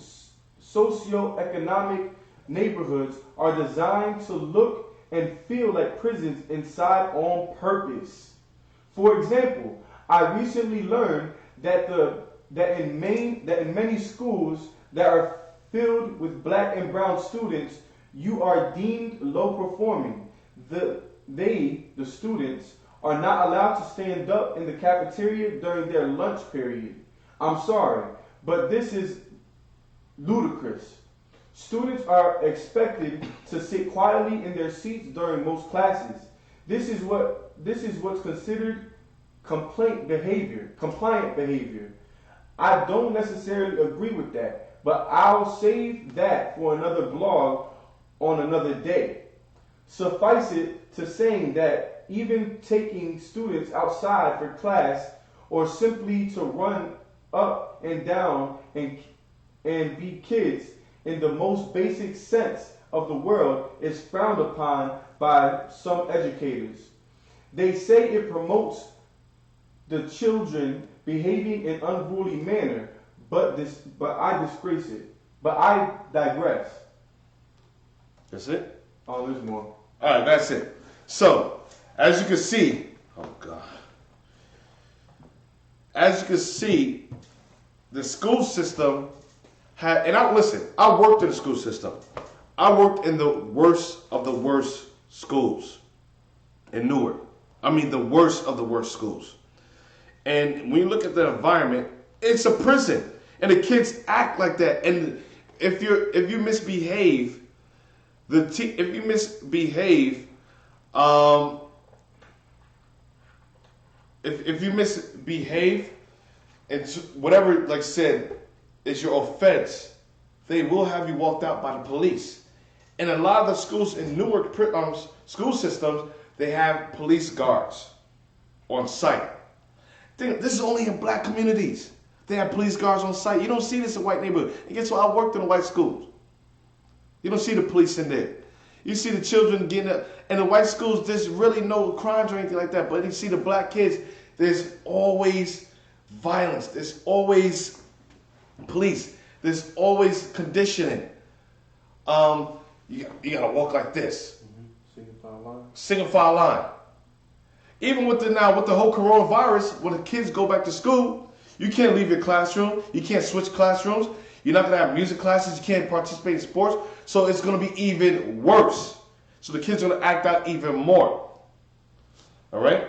socioeconomic neighborhoods are designed to look and feel like prisons inside on purpose. For example, I recently learned that in many schools that are filled with black and brown students, you are deemed low performing. The students, are not allowed to stand up in the cafeteria during their lunch period. I'm sorry, but this is ludicrous. Students are expected to sit quietly in their seats during most classes. This is what's considered compliant behavior. I don't necessarily agree with that, but I'll save that for another blog on another day. Suffice it to saying that even taking students outside for class or simply to run up and down and be kids in the most basic sense of the world is frowned upon by some educators. They say it promotes the children behaving in unruly manner, but I disgrace it. But I digress. That's it? Oh, there's more. All right, that's it. So, as you can see, oh God. As you can see, the school system had, and I worked in the school system. I worked in the worst of the worst schools in Newark. I mean, the worst of the worst schools. And when you look at the environment, it's a prison, and the kids act like that. And if you misbehave, if you misbehave, and whatever, like I said, is your offense, they will have you walked out by the police. And a lot of the schools in Newark school systems, they have police guards on site. This is only in black communities. They have police guards on site. You don't see this in white neighborhoods. And guess what? I worked in white schools. You don't see the police in there. You see the children getting up. In the white schools, there's really no crimes or anything like that. But you see the black kids, there's always violence. There's always police. There's always conditioning. You gotta walk like this. Single file line. Even with the whole coronavirus, when the kids go back to school, you can't leave your classroom. You can't switch classrooms. You're not gonna have music classes. You can't participate in sports. So it's gonna be even worse. So the kids are gonna act out even more. All right.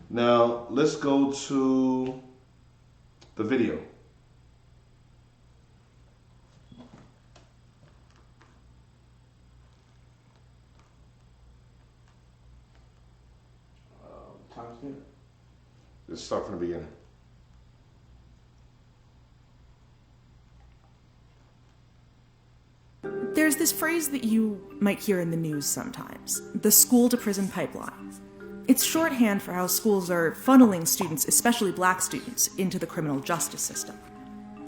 Now let's go to the video. Let's start from the beginning. There's this phrase that you might hear in the news sometimes, the school to prison pipeline. It's shorthand for how schools are funneling students, especially black students, into the criminal justice system.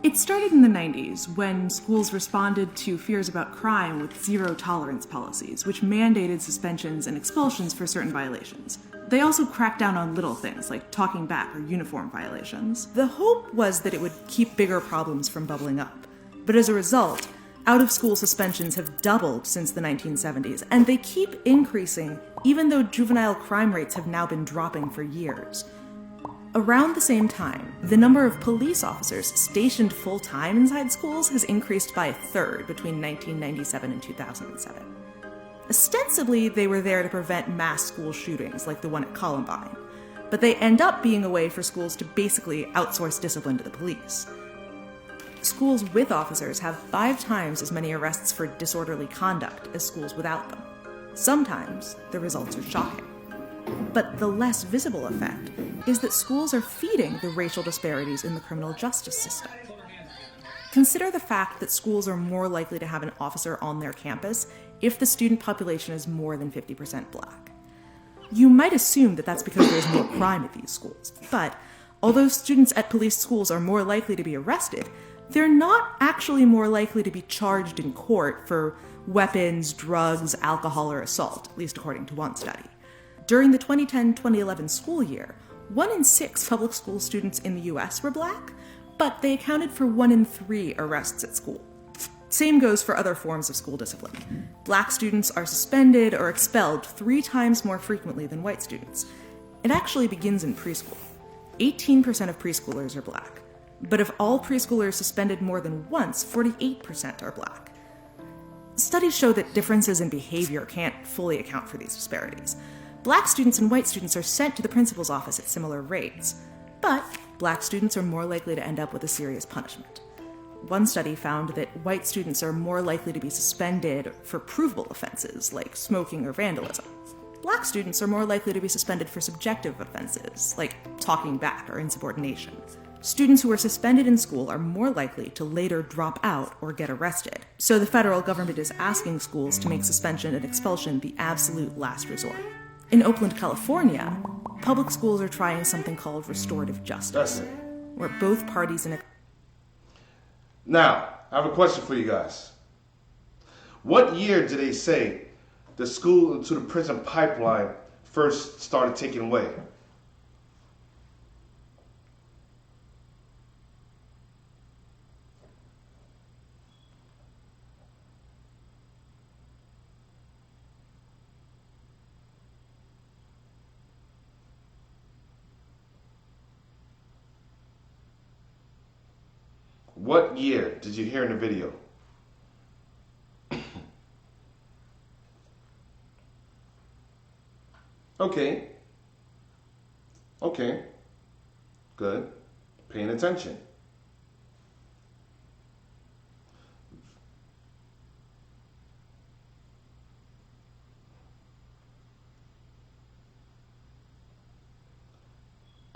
It started in the 90s when schools responded to fears about crime with zero-tolerance policies, which mandated suspensions and expulsions for certain violations. They also cracked down on little things like talking back or uniform violations. The hope was that it would keep bigger problems from bubbling up. But as a result, out-of-school suspensions have doubled since the 1970s, and they keep increasing even though juvenile crime rates have now been dropping for years. Around the same time, the number of police officers stationed full-time inside schools has increased by a third between 1997 and 2007. Ostensibly, they were there to prevent mass school shootings like the one at Columbine, but they end up being a way for schools to basically outsource discipline to the police. Schools with officers have 5 times as many arrests for disorderly conduct as schools without them. Sometimes the results are shocking. But the less visible effect is that schools are feeding the racial disparities in the criminal justice system. Consider the fact that schools are more likely to have an officer on their campus if the student population is more than 50% black. You might assume that that's because there's more crime at these schools, but although students at police schools are more likely to be arrested, they're not actually more likely to be charged in court for weapons, drugs, alcohol, or assault, at least according to one study. During the 2010-2011 school year, 1 in 6 public school students in the US were black, but they accounted for 1 in 3 arrests at school. Same goes for other forms of school discipline. Black students are suspended or expelled 3 times more frequently than white students. It actually begins in preschool. 18% of preschoolers are black. But if all preschoolers suspended more than once, 48% are black. Studies show that differences in behavior can't fully account for these disparities. Black students and white students are sent to the principal's office at similar rates, but black students are more likely to end up with a serious punishment. One study found that white students are more likely to be suspended for provable offenses like smoking or vandalism. Black students are more likely to be suspended for subjective offenses like talking back or insubordination. Students who are suspended in school are more likely to later drop out or get arrested. So the federal government is asking schools to make suspension and expulsion the absolute last resort. In Oakland, California, public schools are trying something called restorative justice, where both parties in a... Now, I have a question for you guys. What year did they say the school to the prison pipeline first started taking away? What year did you hear in the video? Okay. Okay. Good. Paying attention.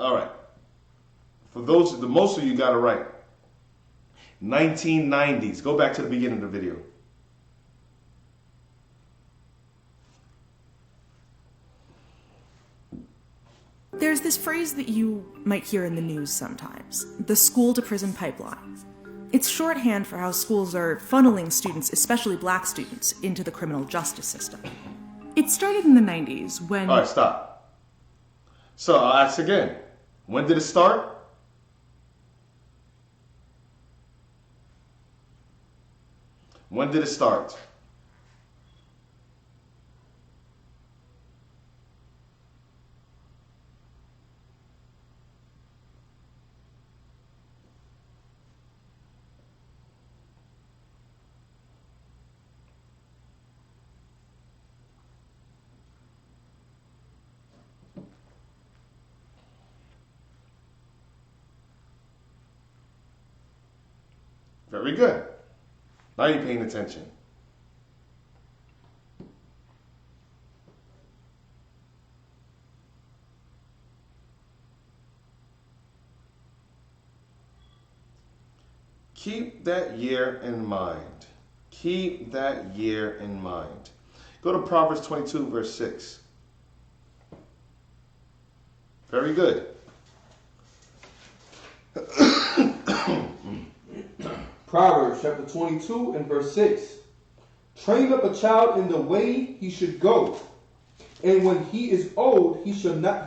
All right. For those, the most of you got it right. 1990s. Go back to the beginning of the video. There's this phrase that you might hear in the news sometimes, the school-to-prison pipeline. It's shorthand for how schools are funneling students, especially black students, into the criminal justice system. It started in the 90s when... All right, stop. So I'll ask again. When did it start? When did it start? Very good. Now you're paying attention. Keep that year in mind. Keep that year in mind. Go to Proverbs 22, verse 6. Very good. Proverbs chapter 22 and verse 6. Train up a child in the way he should go, and when he is old, he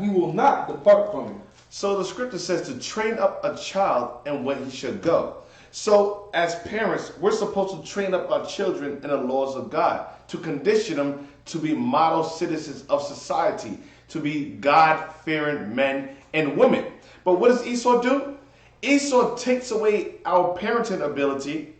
will not depart from it. So the scripture says to train up a child in what he should go. So as parents, we're supposed to train up our children in the laws of God, to condition them to be model citizens of society, to be God-fearing men and women. But what does Esau do? Esau takes away our parenting ability,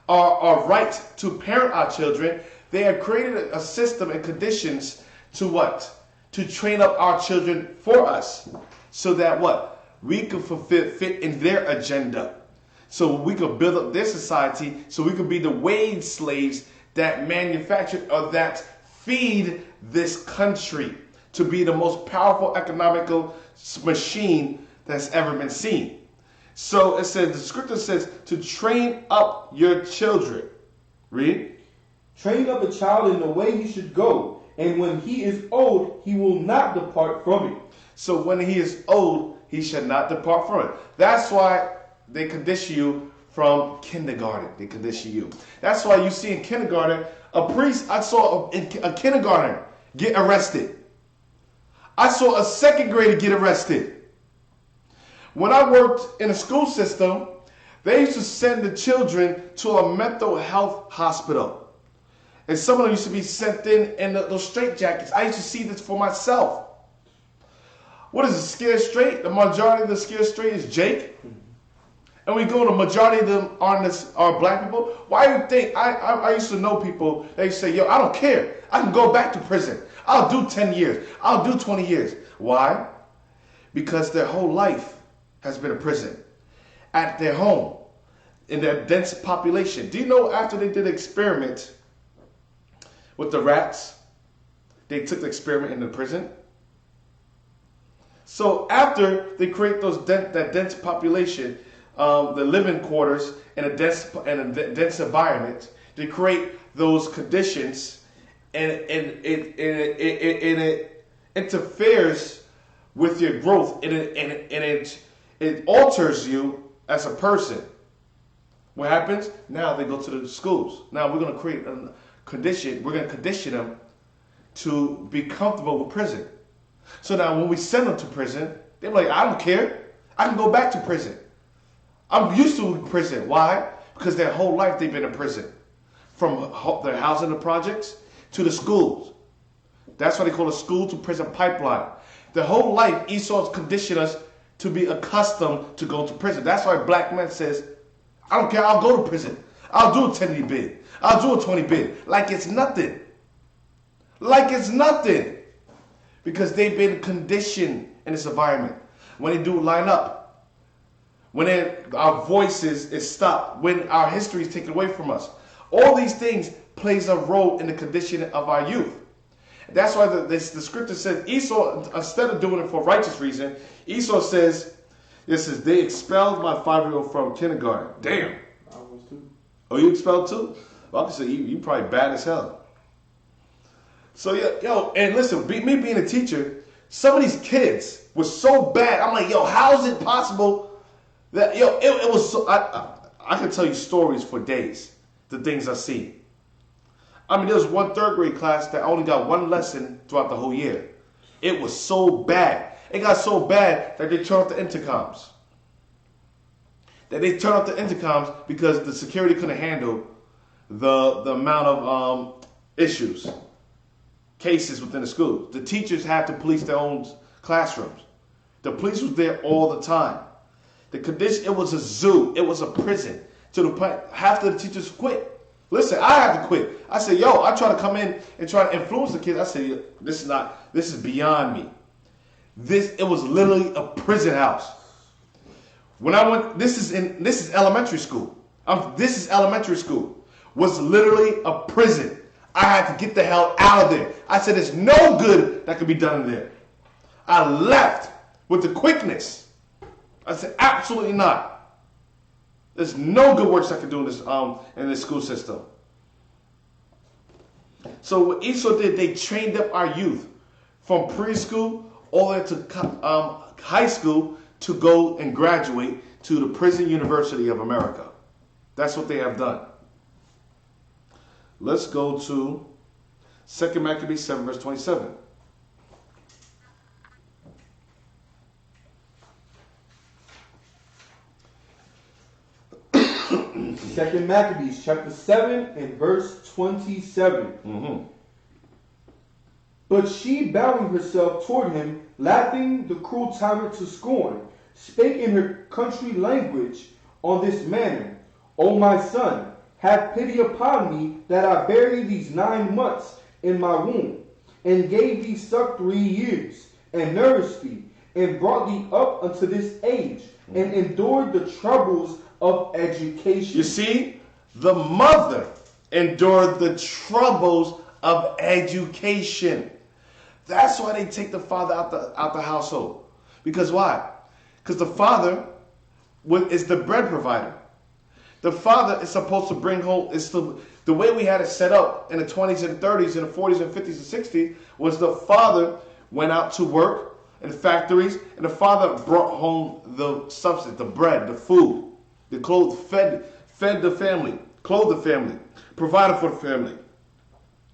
our right to parent our children. They have created a system and conditions to what? To train up our children for us, so that what? We can fit in their agenda. So we could build up their society, so we could be the wage slaves that manufacture or that feed this country to be the most powerful economical machine that's ever been seen. So it says, the scripture says to train up your children. Read. Train up a child in the way he should go, and when he is old, he will not depart from it. So when he is old, he shall not depart from it. That's why they condition you from kindergarten. They condition you. That's why you see in kindergarten, a priest, I saw a kindergartner get arrested. I saw a second grader get arrested. When I worked in a school system, they used to send the children to a mental health hospital. And some of them used to be sent in those straitjackets. I used to see this for myself. What is it, scared straight? The majority of the scared straight is Jake. And we go, the majority of them are black people. Why do you think, I used to know people, they say, yo, I don't care. I can go back to prison. I'll do 10 years. I'll do 20 years. Why? Because their whole life has been a prison. At their home, in their dense population. Do you know after they did an experiment with the rats, they took the experiment in the prison? So after they create that dense population, the living quarters in a dense environment, they create those conditions, and it interferes with your growth, and it alters you as a person. What happens? Now they go to the schools. Now we're going to create a condition. We're going to condition them to be comfortable with prison. So now when we send them to prison, they're like, I don't care. I can go back to prison. I'm used to prison. Why? Because their whole life they've been in prison. From their housing the projects to the schools. That's why they call it school to prison pipeline. Their whole life, Esau's conditioned us to be accustomed to going to prison. That's why black men says, I don't care, I'll go to prison. I'll do a 10-year bid. I'll do a 20 bid. Like it's nothing. Like it's nothing. Because they've been conditioned in this environment. When they do line up, when our voices is stopped, when our history is taken away from us, all these things plays a role in the conditioning of our youth. That's why the scripture says Esau, instead of doing it for righteous reason, Esau says, they expelled my 5-year-old from kindergarten. Damn. I was too. Oh, you expelled too? Well, I can say you probably bad as hell. So, yo, and listen, me being a teacher, some of these kids were so bad. I'm like, yo, how is it possible that, yo, it was so, I can tell you stories for days, the things I see. I mean, there was one third grade class that only got one lesson throughout the whole year. It was so bad. It got so bad that they turned off the intercoms. Because the security couldn't handle the amount of issues. Cases within the school. The teachers had to police their own classrooms. The police was there all the time. The condition, it was a zoo. It was a prison. To the point, half of the teachers quit. Listen, I had to quit. I said, yo, I try to come in and try to influence the kids. I said, this is beyond me. It was literally a prison house. When I went, this is elementary school. This is elementary school. Was literally a prison. I had to get the hell out of there. I said, there's no good that could be done in there. I left with the quickness. I said, absolutely not. There's no good works I can do in this school system. So what Esau did, they trained up our youth from preschool all the way to high school to go and graduate to the Prison University of America. That's what they have done. Let's go to 2 Maccabees 7 verse 27. Second Maccabees chapter 7 and verse 27. Mm-hmm. But she, bowing herself toward him, laughing the cruel tyrant to scorn, spake in her country language on this manner: O my son, have pity upon me, that I bare thee these 9 months in my womb, and gave thee suck 3 years, and nourished thee, and brought thee up unto this age, and endured the troubles of education. You see, the mother endured the troubles of education. That's why they take the father out the household. Because why? Because the father is the bread provider. The father is supposed to bring home, the way we had it set up in the 20s and 30s and the 40s and 50s and 60s was the father went out to work in factories, and the father brought home the substance, the bread, the food, the clothes, fed the family, clothed the family, provided for the family.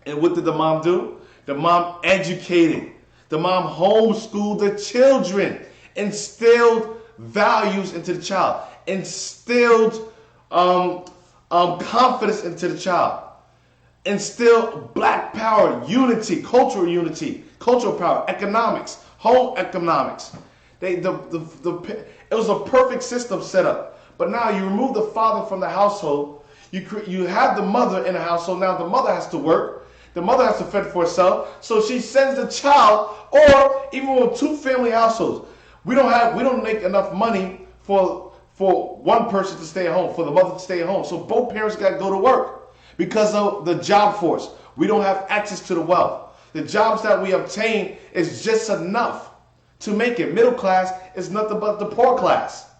And what did the mom do? The mom educated The mom homeschooled the children, instilled values into the child, instilled confidence into the child, instilled black power, unity, cultural power, economics, home economics. It was a perfect system set up. But now you remove the father from the household. You have the mother in the household. Now the mother has to work. The mother has to fend for herself. So she sends the child, or even with two family households, we don't make enough money for one person to stay at home, for the mother to stay at home. So both parents got to go to work because of the job force. We don't have access to the wealth. The jobs that we obtain is just enough to make it. Middle class is nothing but the poor class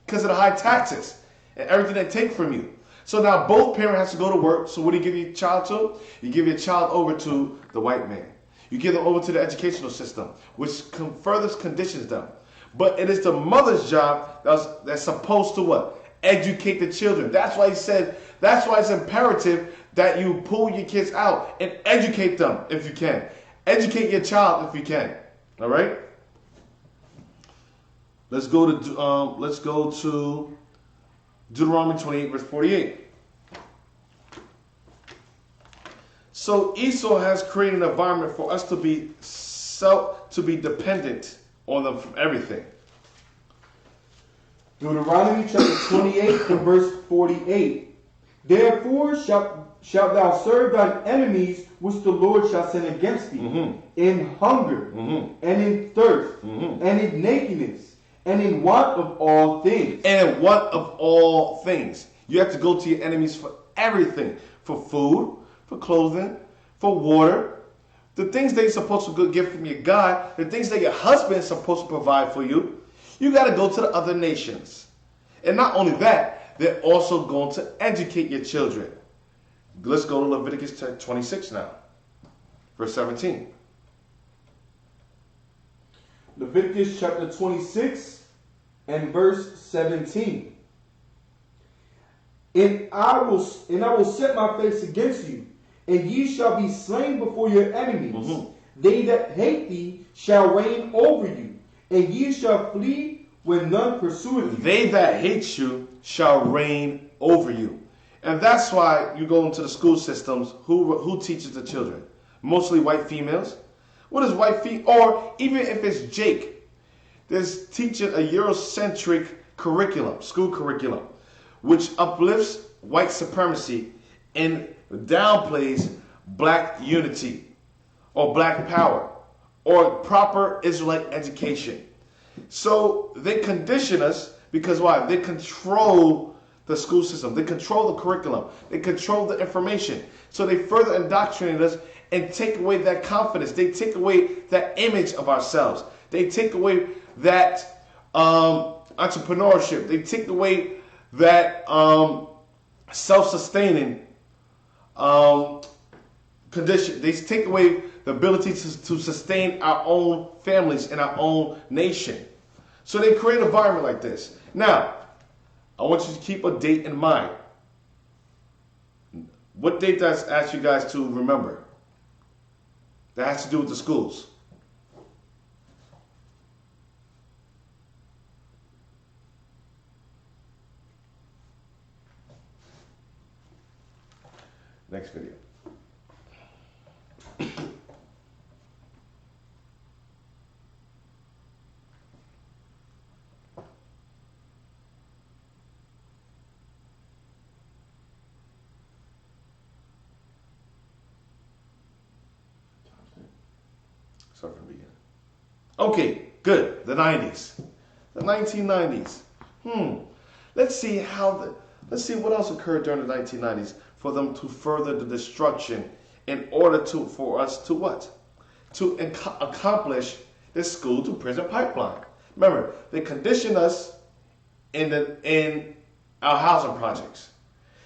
because of the high taxes and everything they take from you. So now both parents have to go to work. So what do you give your child to? You give your child over to the white man. You give them over to the educational system, which further conditions them. But it is the mother's job that's supposed to what? Educate the children. That's why he said, that's why it's imperative that you pull your kids out and educate them if you can. Educate your child if you can. All right? Let's go to Deuteronomy 28, verse 48. So Esau has created an environment for us to be dependent on them from everything. Deuteronomy chapter 28 and verse 48. Therefore shalt thou serve thine enemies which the Lord shall send against thee, in hunger, and in thirst, and in nakedness, and in want of all things. And in want of all things. You have to go to your enemies for everything. For food, for clothing, for water. The things they're supposed to get from your God, the things that your husband is supposed to provide for you, you got to go to the other nations. And not only that, they're also going to educate your children. Let's go to Leviticus 26 now, verse 17. Leviticus chapter 26 and verse 17. And I will set my face against you, and ye shall be slain before your enemies. They that hate thee shall reign over you, and ye shall flee when none pursueth you. They that hate you shall reign over you. And that's why you go into the school systems, who teaches the children? Mostly white females. What is white female? Or even if it's Jake, there's teaching a Eurocentric curriculum, school curriculum, which uplifts white supremacy and downplays black unity or black power or proper Israelite education. So they condition us because why? They control the school system. They control the curriculum. They control the information. So they further indoctrinate us and take away that confidence. They take away that image of ourselves. They take away that entrepreneurship. They take away that self-sustaining condition. They take away the ability to sustain our own families and our own nation. So they create an environment like this. Now, I want you to keep a date in mind. What date does I ask you guys to remember? That has to do with the schools. Next video. Start from the beginning. Okay, good. The 90s. The 1990s. Let's see what else occurred during the 1990s for them to further the destruction in order for us to what? To accomplish this school to prison pipeline. Remember, they conditioned us in our housing projects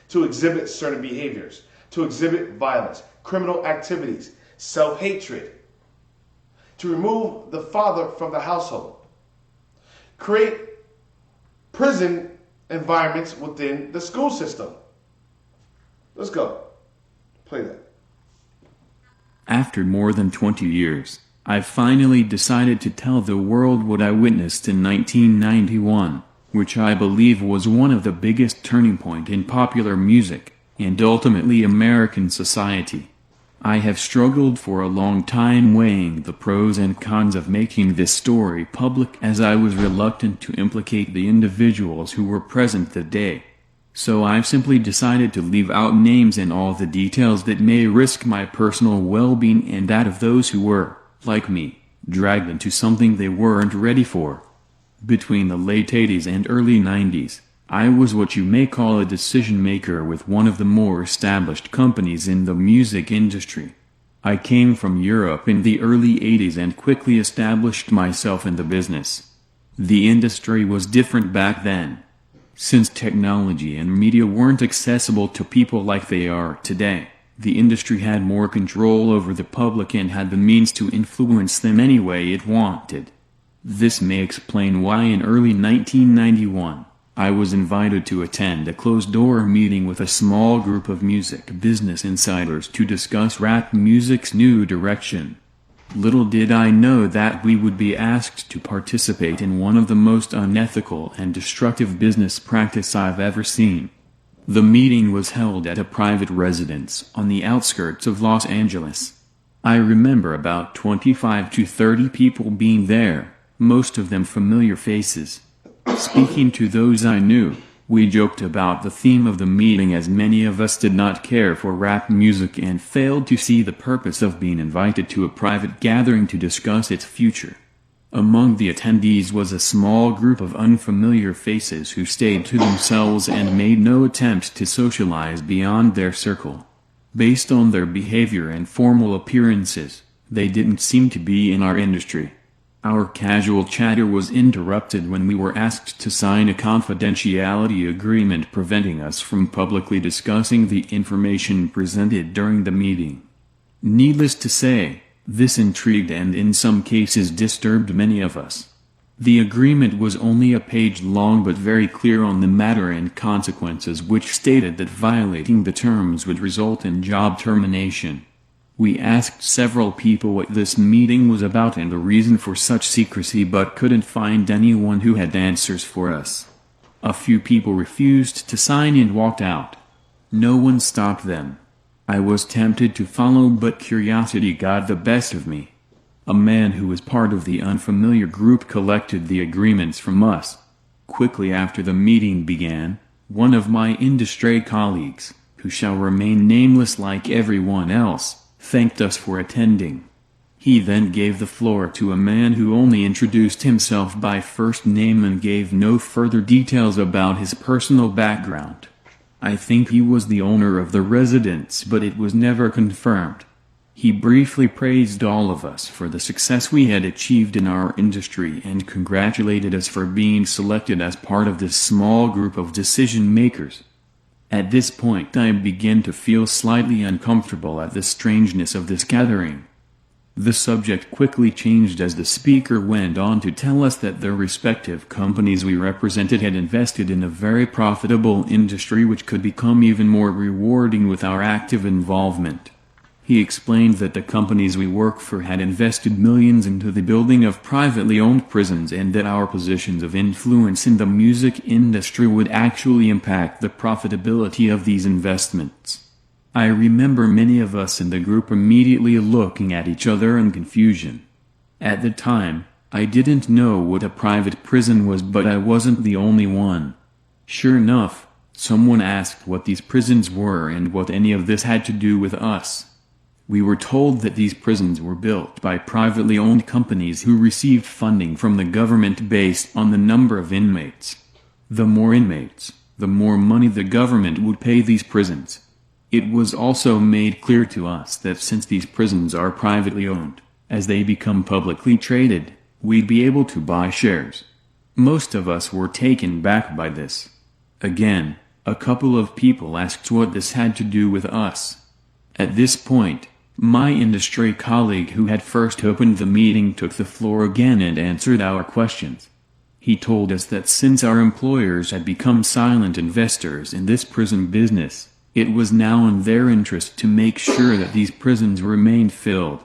to exhibit certain behaviors, to exhibit violence, criminal activities, self-hatred, to remove the father from the household, create prison environments within the school system. Let's go. Play that. After more than 20 years, I finally decided to tell the world what I witnessed in 1991, which I believe was one of the biggest turning point in popular music, and ultimately American society. I have struggled for a long time weighing the pros and cons of making this story public, as I was reluctant to implicate the individuals who were present that day. So I've simply decided to leave out names and all the details that may risk my personal well-being and that of those who were, like me, dragged into something they weren't ready for. Between the late 80s and early 90s, I was what you may call a decision maker with one of the more established companies in the music industry. I came from Europe in the early 80s and quickly established myself in the business. The industry was different back then. Since technology and media weren't accessible to people like they are today, the industry had more control over the public and had the means to influence them any way it wanted. This may explain why in early 1991, I was invited to attend a closed-door meeting with a small group of music business insiders to discuss rap music's new direction. Little did I know that we would be asked to participate in one of the most unethical and destructive business practice I've ever seen. The meeting was held at a private residence on the outskirts of Los Angeles. I remember about 25 to 30 people being there, most of them familiar faces. Speaking to those I knew, we joked about the theme of the meeting, as many of us did not care for rap music and failed to see the purpose of being invited to a private gathering to discuss its future. Among the attendees was a small group of unfamiliar faces who stayed to themselves and made no attempt to socialize beyond their circle. Based on their behavior and formal appearances, they didn't seem to be in our industry. Our casual chatter was interrupted when we were asked to sign a confidentiality agreement preventing us from publicly discussing the information presented during the meeting. Needless to say, this intrigued and in some cases disturbed many of us. The agreement was only a page long but very clear on the matter and consequences, which stated that violating the terms would result in job termination. We asked several people what this meeting was about and the reason for such secrecy, but couldn't find anyone who had answers for us. A few people refused to sign and walked out. No one stopped them. I was tempted to follow, but curiosity got the best of me. A man who was part of the unfamiliar group collected the agreements from us. Quickly after the meeting began, one of my industry colleagues, who shall remain nameless like everyone else, thanked us for attending. He then gave the floor to a man who only introduced himself by first name and gave no further details about his personal background. I think he was the owner of the residence, but it was never confirmed. He briefly praised all of us for the success we had achieved in our industry and congratulated us for being selected as part of this small group of decision makers. At this point I began to feel slightly uncomfortable at the strangeness of this gathering. The subject quickly changed as the speaker went on to tell us that the respective companies we represented had invested in a very profitable industry which could become even more rewarding with our active involvement. He explained that the companies we work for had invested millions into the building of privately owned prisons and that our positions of influence in the music industry would actually impact the profitability of these investments. I remember many of us in the group immediately looking at each other in confusion. At the time, I didn't know what a private prison was, but I wasn't the only one. Sure enough, someone asked what these prisons were and what any of this had to do with us. We were told that these prisons were built by privately owned companies who received funding from the government based on the number of inmates. The more inmates, the more money the government would pay these prisons. It was also made clear to us that since these prisons are privately owned, as they become publicly traded, we'd be able to buy shares. Most of us were taken back by this. Again, a couple of people asked what this had to do with us. At this point, my industry colleague who had first opened the meeting took the floor again and answered our questions. He told us that since our employers had become silent investors in this prison business, it was now in their interest to make sure that these prisons remained filled.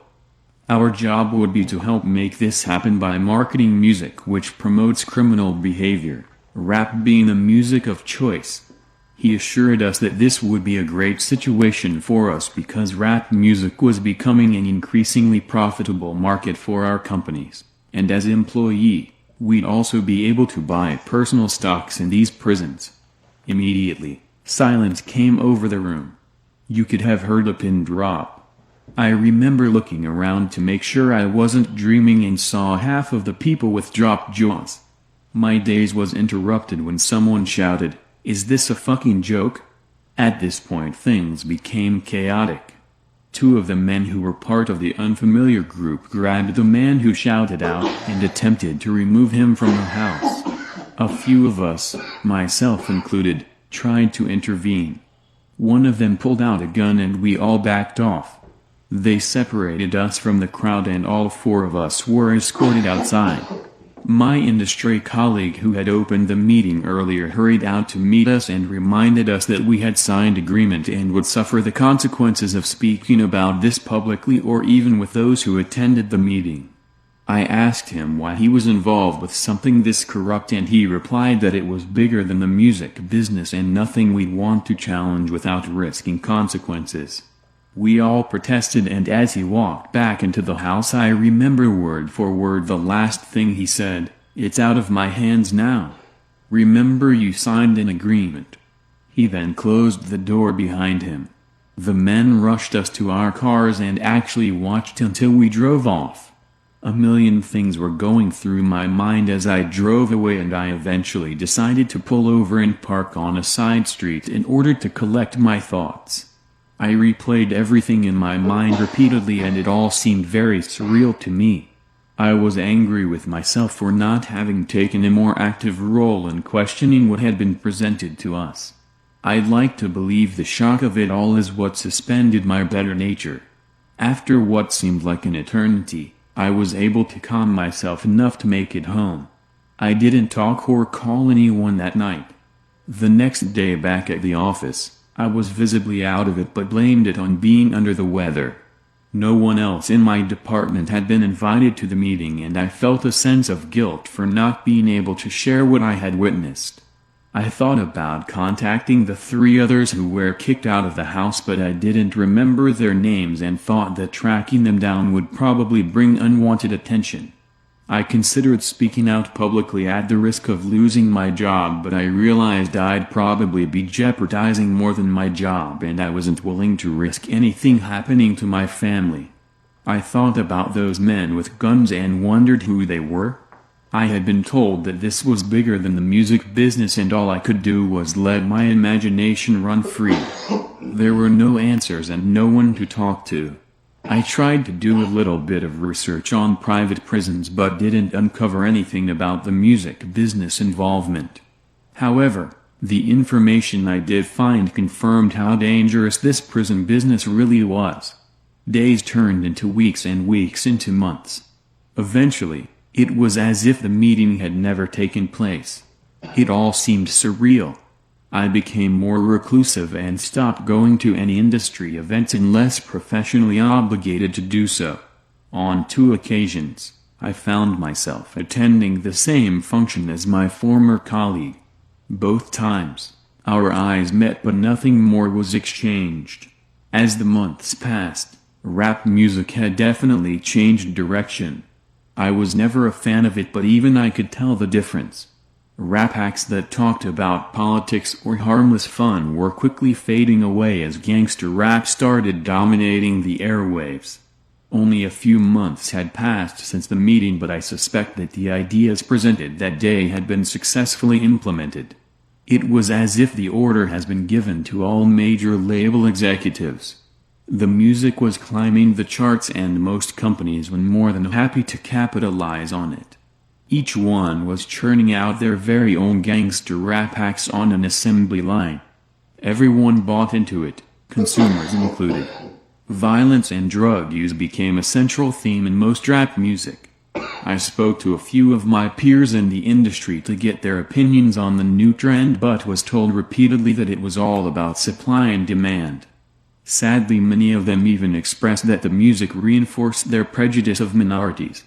Our job would be to help make this happen by marketing music which promotes criminal behavior, rap being the music of choice. He assured us that this would be a great situation for us because rap music was becoming an increasingly profitable market for our companies, and as employee, we'd also be able to buy personal stocks in these prisons. Immediately, silence came over the room. You could have heard a pin drop. I remember looking around to make sure I wasn't dreaming and saw half of the people with dropped jaws. My daze was interrupted when someone shouted, "Is this a fucking joke?" At this point things became chaotic. Two of the men who were part of the unfamiliar group grabbed the man who shouted out and attempted to remove him from the house. A few of us, myself included, tried to intervene. One of them pulled out a gun and we all backed off. They separated us from the crowd and all four of us were escorted outside. My industry colleague who had opened the meeting earlier hurried out to meet us and reminded us that we had signed agreement and would suffer the consequences of speaking about this publicly or even with those who attended the meeting. I asked him why he was involved with something this corrupt and he replied that it was bigger than the music business and nothing we'd want to challenge without risking consequences. We all protested and as he walked back into the house I remember word for word the last thing he said, "It's out of my hands now. Remember you signed an agreement." He then closed the door behind him. The men rushed us to our cars and actually watched until we drove off. A million things were going through my mind as I drove away and I eventually decided to pull over and park on a side street in order to collect my thoughts. I replayed everything in my mind repeatedly and it all seemed very surreal to me. I was angry with myself for not having taken a more active role in questioning what had been presented to us. I'd like to believe the shock of it all is what suspended my better nature. After what seemed like an eternity, I was able to calm myself enough to make it home. I didn't talk or call anyone that night. The next day back at the office, I was visibly out of it but blamed it on being under the weather. No one else in my department had been invited to the meeting and I felt a sense of guilt for not being able to share what I had witnessed. I thought about contacting the three others who were kicked out of the house but I didn't remember their names and thought that tracking them down would probably bring unwanted attention. I considered speaking out publicly at the risk of losing my job but I realized I'd probably be jeopardizing more than my job and I wasn't willing to risk anything happening to my family. I thought about those men with guns and wondered who they were. I had been told that this was bigger than the music business and all I could do was let my imagination run free. There were no answers and no one to talk to. I tried to do a little bit of research on private prisons but didn't uncover anything about the music business involvement. However, the information I did find confirmed how dangerous this prison business really was. Days turned into weeks and weeks into months. Eventually, it was as if the meeting had never taken place. It all seemed surreal. I became more reclusive and stopped going to any industry events unless professionally obligated to do so. On 2 occasions, I found myself attending the same function as my former colleague. Both times, our eyes met but nothing more was exchanged. As the months passed, rap music had definitely changed direction. I was never a fan of it but even I could tell the difference. Rap acts that talked about politics or harmless fun were quickly fading away as gangster rap started dominating the airwaves. Only a few months had passed since the meeting but I suspect that the ideas presented that day had been successfully implemented. It was as if the order has been given to all major label executives. The music was climbing the charts and most companies were more than happy to capitalize on it. Each one was churning out their very own gangster rap acts on an assembly line. Everyone bought into it, consumers included. Violence and drug use became a central theme in most rap music. I spoke to a few of my peers in the industry to get their opinions on the new trend but was told repeatedly that it was all about supply and demand. Sadly, many of them even expressed that the music reinforced their prejudice of minorities.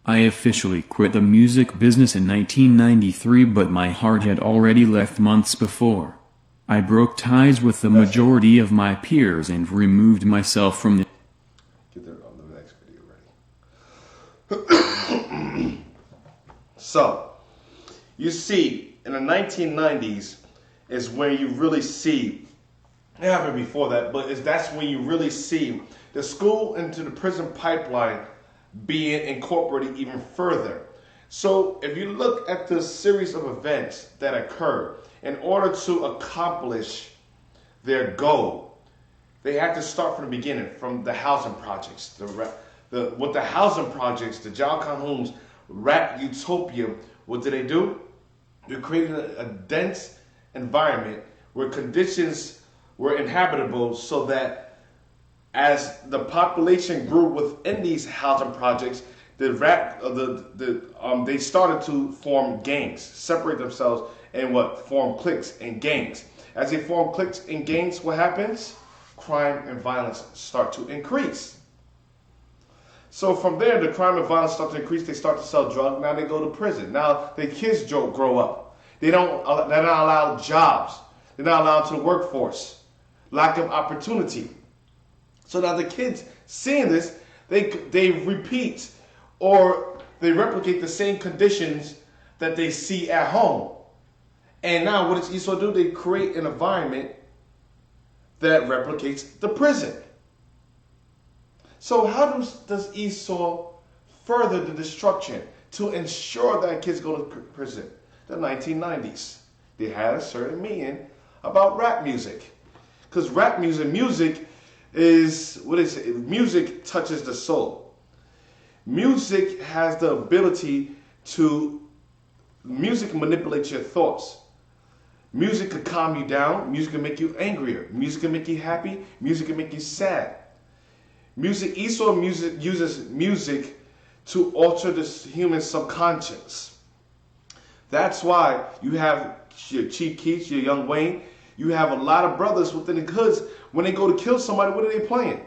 I officially quit the music business in 1993, but my heart had already left months before. I broke ties with the majority of my peers and removed myself from the... Get there on the next video ready. So, you see, in the 1990s is where you really see, it happened before that, but that's when you really see the school into the prison pipeline being incorporated even further. So if you look at the series of events that occurred, in order to accomplish their goal, they had to start from the beginning, from the housing projects. With the housing projects, the John Calhoun's rap utopia, what did they do? They created a dense environment where conditions were inhabitable, so that as the population grew within these housing projects, they started to form gangs, separate themselves, and form cliques and gangs. As they form cliques and gangs, what happens? Crime and violence start to increase. So from there, the crime and violence start to increase. They start to sell drugs. Now they go to prison. Now the kids grow up. They're not allowed jobs. They're not allowed to the workforce. Lack of opportunity. So now the kids seeing this, they repeat or they replicate the same conditions that they see at home. And now what does Esau do? They create an environment that replicates the prison. So how does Esau further the destruction to ensure that kids go to prison? The 1990s. They had a certain meaning about rap music. Because rap music is, music touches the soul. Music has the ability music manipulates your thoughts. Music can calm you down. Music can make you angrier. Music can make you happy. Music can make you sad. Esau uses music to alter the human subconscious. That's why you have your Chief Keef, your Young Wayne. You have a lot of brothers within the hoods. When they go to kill somebody, what are they playing?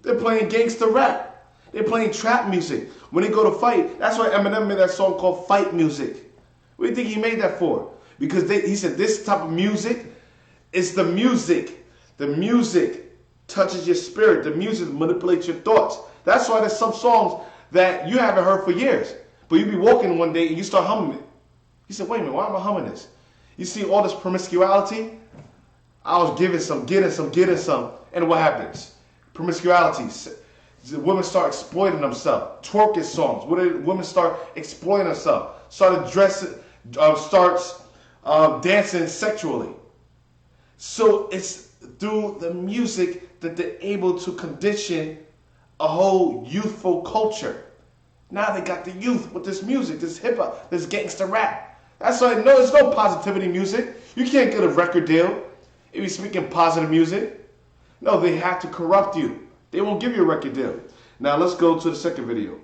They're playing gangster rap. They're playing trap music. When they go to fight, that's why Eminem made that song called Fight Music. What do you think he made that for? Because he said this type of music is the music. The music touches your spirit. The music manipulates your thoughts. That's why there's some songs that you haven't heard for years. But you be walking one day and you start humming it. You said, wait a minute, why am I humming this? You see all this promiscuity? I was getting some. And what happens? Promiscuity. The women start exploiting themselves. Twerking songs. Women start exploiting themselves. Starts dancing sexually. So it's through the music that they're able to condition a whole youthful culture. Now they got the youth with this music, this hip hop, this gangster rap. That's why there's no positivity music. You can't get a record deal if you're speaking positive music. No, they have to corrupt you. They won't give you a record deal. Now let's go to the second video.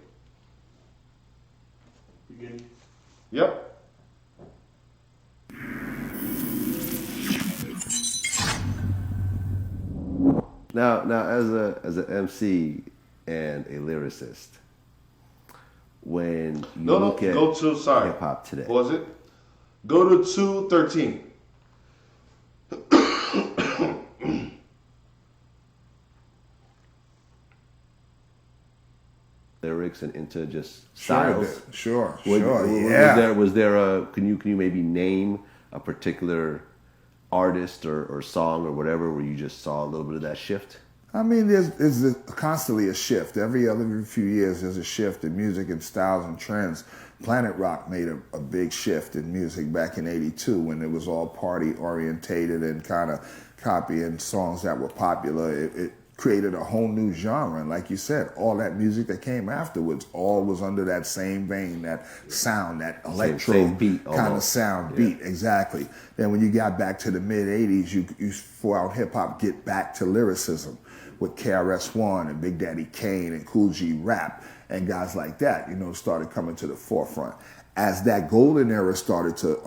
Yep. Now, as an MC and a lyricist, when you look at hip hop today, what was it? Go to 2:13. lyrics and into just styles. Sure. Was there a? Can you maybe name a particular artist or song or whatever where you just saw a little bit of that shift? I mean, there's constantly a shift. Every few years, there's a shift in music and styles and trends. Planet Rock made a big shift in music back in '82 when it was all party orientated and kind of copying songs that were popular. It created a whole new genre, and like you said, all that music that came afterwards all was under that same vein, that sound, that electro beat kind of sound beat. Exactly. Then when you got back to the mid '80s, you throughout hip hop get back to lyricism with KRS-One and Big Daddy Kane and Cool G Rap and guys like that, started coming to the forefront. As that golden era started to,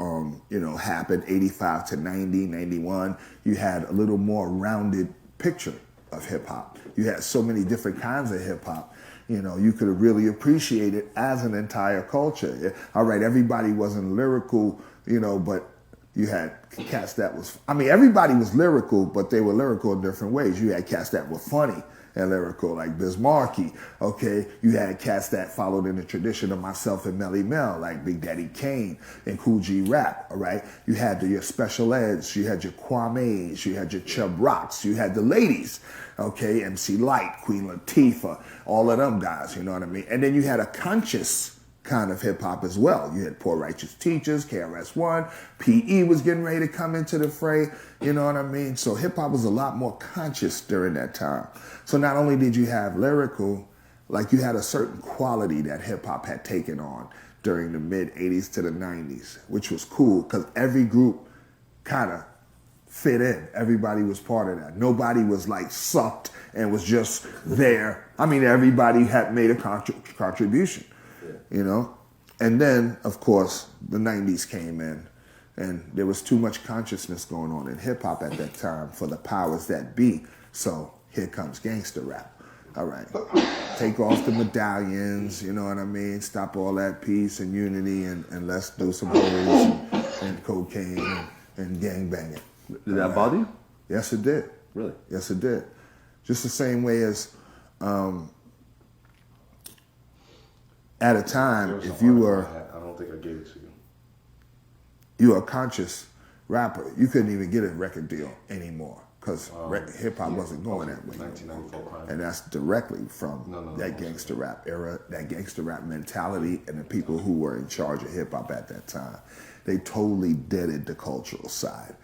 happen, 85 to 90, 91, you had a little more rounded picture of hip hop. You had so many different kinds of hip hop. You know, you could really appreciate it as an entire culture. All right, everybody wasn't lyrical, you know, but you had cats that was, I mean, everybody was lyrical, but they were lyrical in different ways. You had cats that were funny and lyrical, like Bismarcky, okay? You had cats that followed in the tradition of myself and Melly Mel, like Big Daddy Kane and Cool G Rap, all right? You had your Special Eds, you had your Kwame's, you had your Chubb Rocks, you had the ladies, okay? MC Light, Queen Latifah, all of them guys, you know what I mean? And then you had a conscious kind of hip hop as well. You had Poor Righteous Teachers, KRS-One, PE was getting ready to come into the fray, you know what I mean? So hip hop was a lot more conscious during that time. So not only did you have lyrical, like you had a certain quality that hip hop had taken on during the mid 80s to the 90s, which was cool because every group kind of fit in. Everybody was part of that. Nobody was like sucked and was just there. I mean, everybody had made a contribution. You know, and then of course the 90s came in and there was too much consciousness going on in hip hop at that time for the powers that be. So here comes gangster rap. All right, take off the medallions, you know what I mean? Stop all that peace and unity and let's do some hoes and cocaine and gang banging. Did that bother you? Yes, it did. Really? Yes, it did. Just the same way as at a time, if you were, I don't think I gave it to you. You were a conscious rapper, you couldn't even get a record deal anymore because hip hop wasn't going that way. 1994 crime. And that's directly from that gangster rap era, that gangster rap mentality, and the people who were in charge of hip hop at that time. They totally deaded the cultural side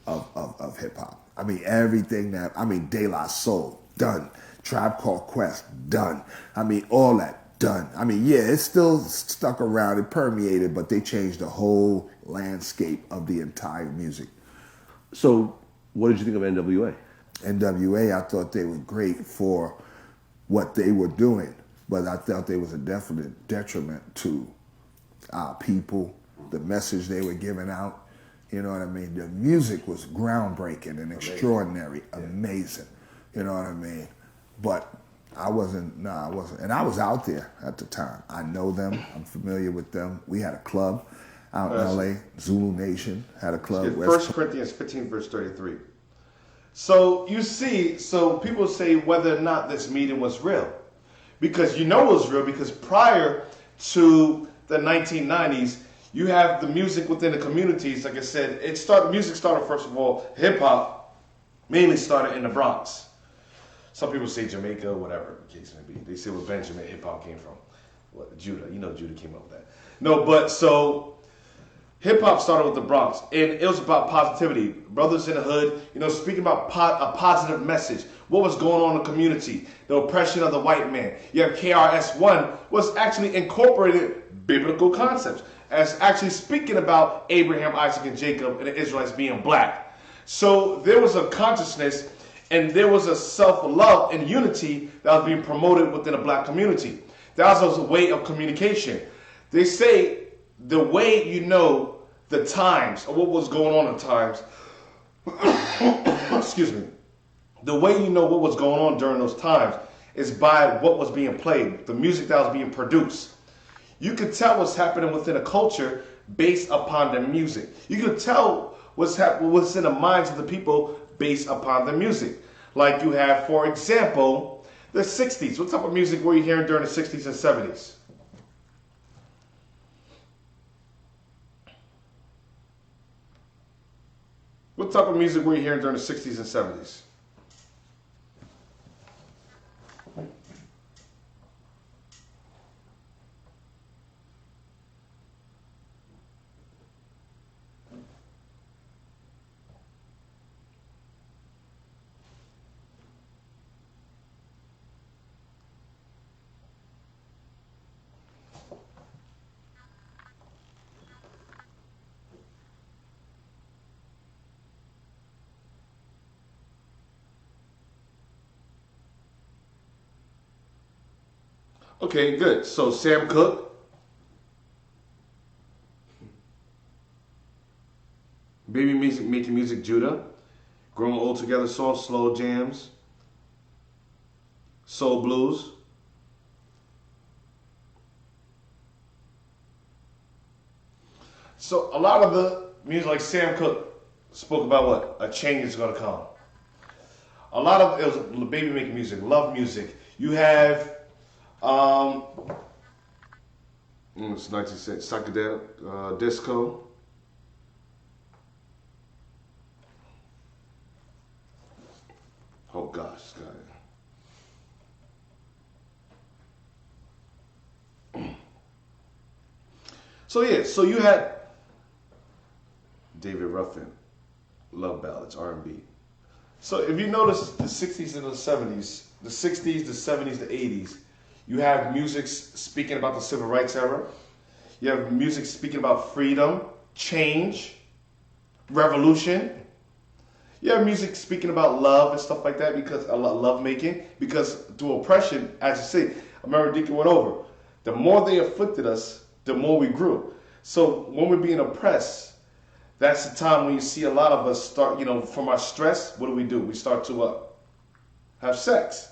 of hip hop. I mean, everything De La Soul, done. Tribe Called Quest, done. I mean, all that. Done. I mean, yeah, it's still stuck around, it permeated, but they changed the whole landscape of the entire music. So, what did you think of NWA? NWA, I thought they were great for what they were doing, but I thought they was a definite detriment to our people, the message they were giving out. You know what I mean? The music was groundbreaking and extraordinary, amazing. You know what I mean? But I wasn't. And I was out there at the time. I know them. I'm familiar with them. We had a club out in L.A., Zulu Nation had a club. 1 Corinthians 15, verse 33. So you see, so people say whether or not this meeting was real. Because you know it was real because prior to the 1990s, you have the music within the communities. Like I said, music started, first of all, hip-hop mainly started in the Bronx. Some people say Jamaica, whatever the case may be. They say where Benjamin hip hop came from. What, Judah, you know Judah came up with that. No, but so hip hop started with the Bronx, and it was about positivity. Brothers in the hood, you know, speaking about a positive message. What was going on in the community? The oppression of the white man. You have KRS-One was actually incorporated biblical concepts as actually speaking about Abraham, Isaac, and Jacob and the Israelites being black. So there was a consciousness and there was a self-love and unity that was being promoted within the black community. That was a way of communication. They say the way you know the times, or what was going on at times, excuse me, the way you know what was going on during those times is by what was being played, the music that was being produced. You could tell what's happening within a culture based upon the music. You could tell what's in the minds of the people based upon the music. Like you have, for example, the 60s. What type of music were you hearing during the 60s and 70s? What type of music were you hearing during the 60s and 70s? Okay, good. So Sam Cooke, Baby Music, Making Music, Judah, Growing Old Together, Soft Slow Jams, soul blues. So a lot of the music, like Sam Cooke spoke about what? A change is going to come. A lot of it was baby making music, love music. You have, it's 1960s, psychedelic disco. Oh gosh, So you had David Ruffin, love ballads, R&B. So if you notice the 60s and the 70s, the 60s, the 70s, the 80s, you have music speaking about the civil rights era. You have music speaking about freedom, change, revolution. You have music speaking about love and stuff like that, because love making, because through oppression, as you say, I remember Deacon went over, the more they afflicted us, the more we grew. So when we're being oppressed, that's the time when you see a lot of us start, from our stress, what do? We start to have sex.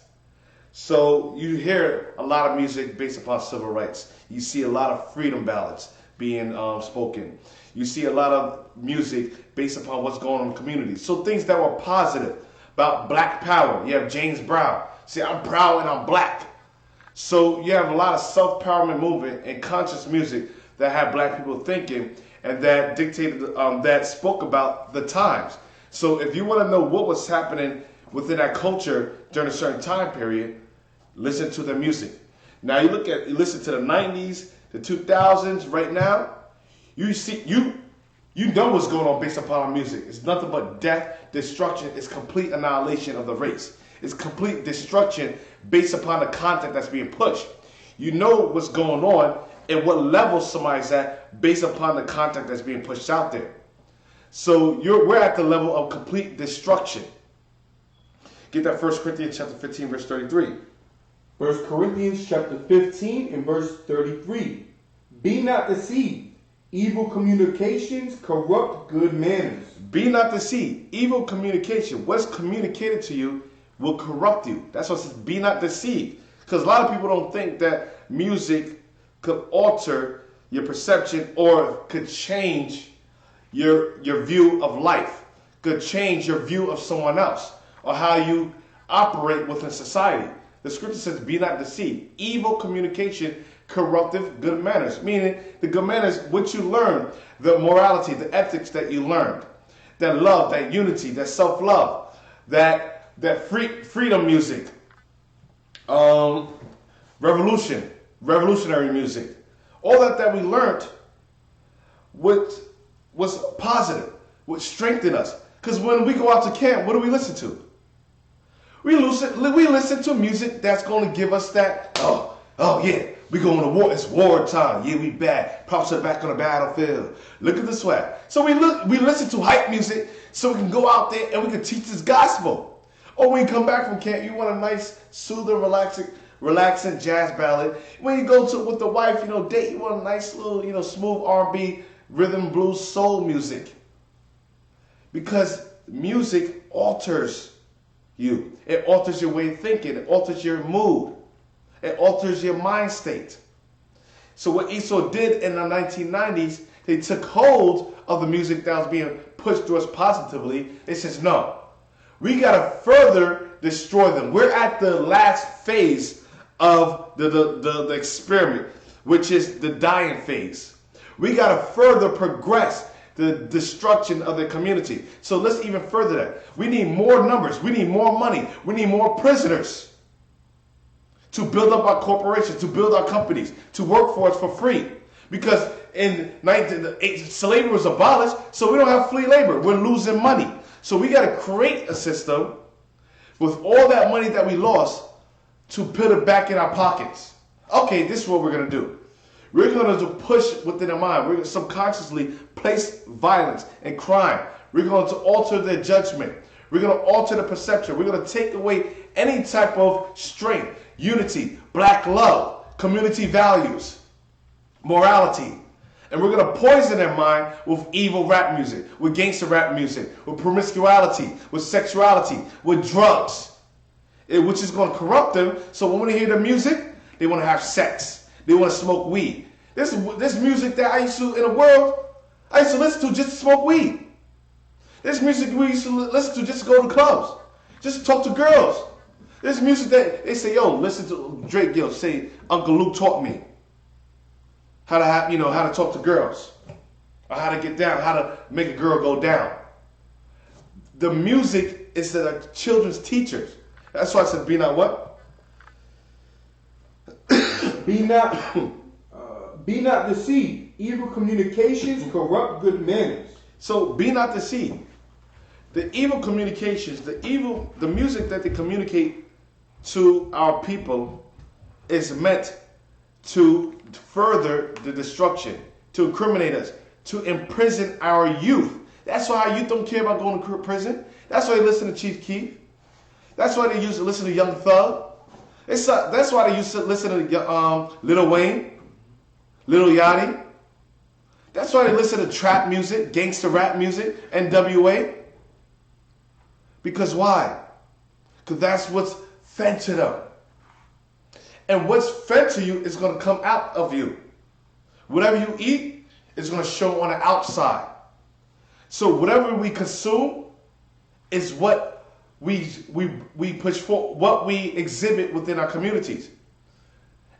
So you hear a lot of music based upon civil rights. You see a lot of freedom ballads being spoken. You see a lot of music based upon what's going on in the community. So things that were positive about black power. You have James Brown. See, I'm proud and I'm black. So you have a lot of self-empowerment movement and conscious music that had black people thinking, and that dictated, that spoke about the times. So if you want to know what was happening within that culture during a certain time period, listen to the music. Now you listen to the 90s, the 2000s, right now, you know what's going on based upon our music. It's nothing but death, destruction. It's complete annihilation of the race. It's complete destruction based upon the content that's being pushed. You know what's going on and what level somebody's at based upon the content that's being pushed out there. So we're at the level of complete destruction. Get that 1 Corinthians chapter 15, verse 33. 1 Corinthians chapter 15 and verse 33. Be not deceived. Evil communications corrupt good manners. Be not deceived. Evil communication, what's communicated to you, will corrupt you. That's what it says, be not deceived. Because a lot of people don't think that music could alter your perception or could change your view of life, could change your view of someone else, or how you operate within society. The scripture says, be not deceived. Evil communication corruptive good manners, meaning the good manners, what you learn, the morality, the ethics that you learned, that love, that unity, that self-love, that freedom music, revolutionary music, all that we learned was positive, would strengthen us. Because when we go out to camp, what do we listen to? We listen to music that's going to give us that, oh yeah, we going to war. It's war time. Yeah, we back. Props are back on the battlefield. Look at the swag. So we listen to hype music so we can go out there and we can teach this gospel. Or when you come back from camp, you want a nice, soothing, relaxing jazz ballad. When you go with the wife, date, you want a nice little, smooth R&B, rhythm, blues, soul music. Because music alters you. It alters your way of thinking. It alters your mood. It alters your mind state. So what Esau did in the 1990s, they took hold of the music that was being pushed to us positively. They says, no, we got to further destroy them. We're at the last phase of the experiment, which is the dying phase. We got to further progress the destruction of the community. So let's even further that. We need more numbers. We need more money. We need more prisoners to build up our corporations, to build our companies, to work for us for free. Because slavery was abolished, so we don't have free labor. We're losing money. So we got to create a system with all that money that we lost to put it back in our pockets. Okay, this is what we're going to do. We're going to push within our mind. We're going to subconsciously place violence and crime. We're going to alter their judgment. We're going to alter the perception. We're going to take away any type of strength, unity, black love, community values, morality. And we're going to poison their mind with evil rap music, with gangster rap music, with promiscuity, with sexuality, with drugs. which is going to corrupt them. So when they hear the music, they want to have sex. They want to smoke weed. This music that I used to, in the world, I used to listen to just to smoke weed. This music we used to listen to just to go to clubs, just to talk to girls. This music that they say, yo, listen to Drake, yo, say Uncle Luke taught me how to have, how to talk to girls, or how to get down, how to make a girl go down. The music is the children's teachers. That's why I said, be not what? Be not deceived. Evil communications corrupt good manners. So be not deceived. The evil communications, the music that they communicate to our people is meant to further the destruction, to incriminate us, to imprison our youth. That's why our youth don't care about going to prison. That's why they listen to Chief Keef. That's why they used to listen to Young Thug. That's why they used to listen to Lil Wayne, Lil Yachty. That's why they listen to trap music, gangster rap music, NWA. Because why? Because that's what's fed to them. And what's fed to you is going to come out of you. Whatever you eat is going to show on the outside. So whatever we consume is what we push for, what we exhibit within our communities.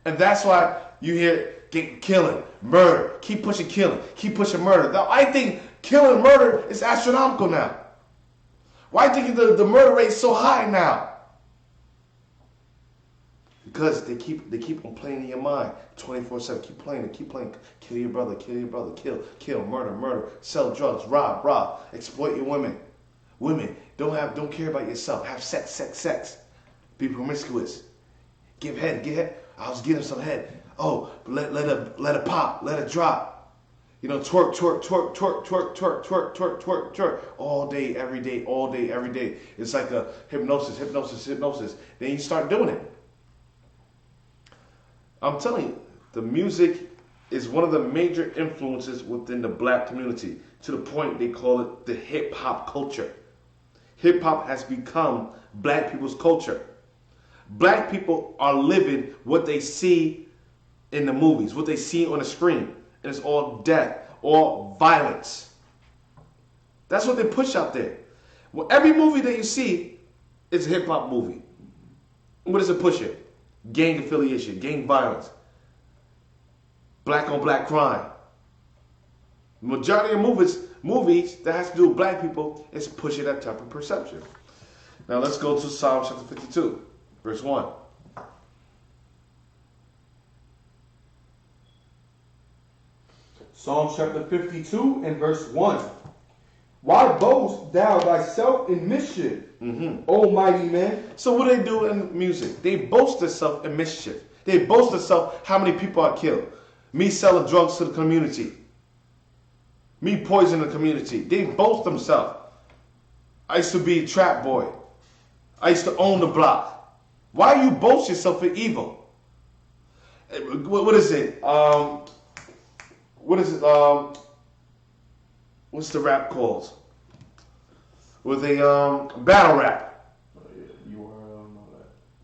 And that's why you hear killing, murder, keep pushing killing, keep pushing murder. Now, I think killing and murder is astronomical now. Why do you think the murder rate is so high now? Because they keep on playing in your mind 24/7. Keep playing it, keep playing. Kill your brother, kill, murder, sell drugs, rob, exploit your women. Women don't care about yourself. Have sex. Be promiscuous. Give head. I was getting some head. Oh, let it pop, let it drop. Twerk, all day, every day. It's like a hypnosis. Then you start doing it. I'm telling you, the music is one of the major influences within the black community, to the point they call it the hip-hop culture. Hip-hop has become black people's culture. Black people are living what they see in the movies, what they see on the screen. And it's all death, all violence. That's what they push out there. Well, every movie that you see is a hip-hop movie. What does it push it? Gang affiliation, gang violence, black on black crime. Majority of movies that has to do with black people is pushing that type of perception. Now let's go to Psalm chapter 52, verse 1. Psalm chapter 52 and verse 1. Why boast thou thyself in mischief, O mighty man? So what do they do in music? They boast themselves in mischief. They boast themselves how many people are killed. Me selling drugs to the community. Me poisoning the community. They boast themselves. I used to be a trap boy. I used to own the block. Why do you boast yourself for evil? What is it? What's the rap called? With a battle rap.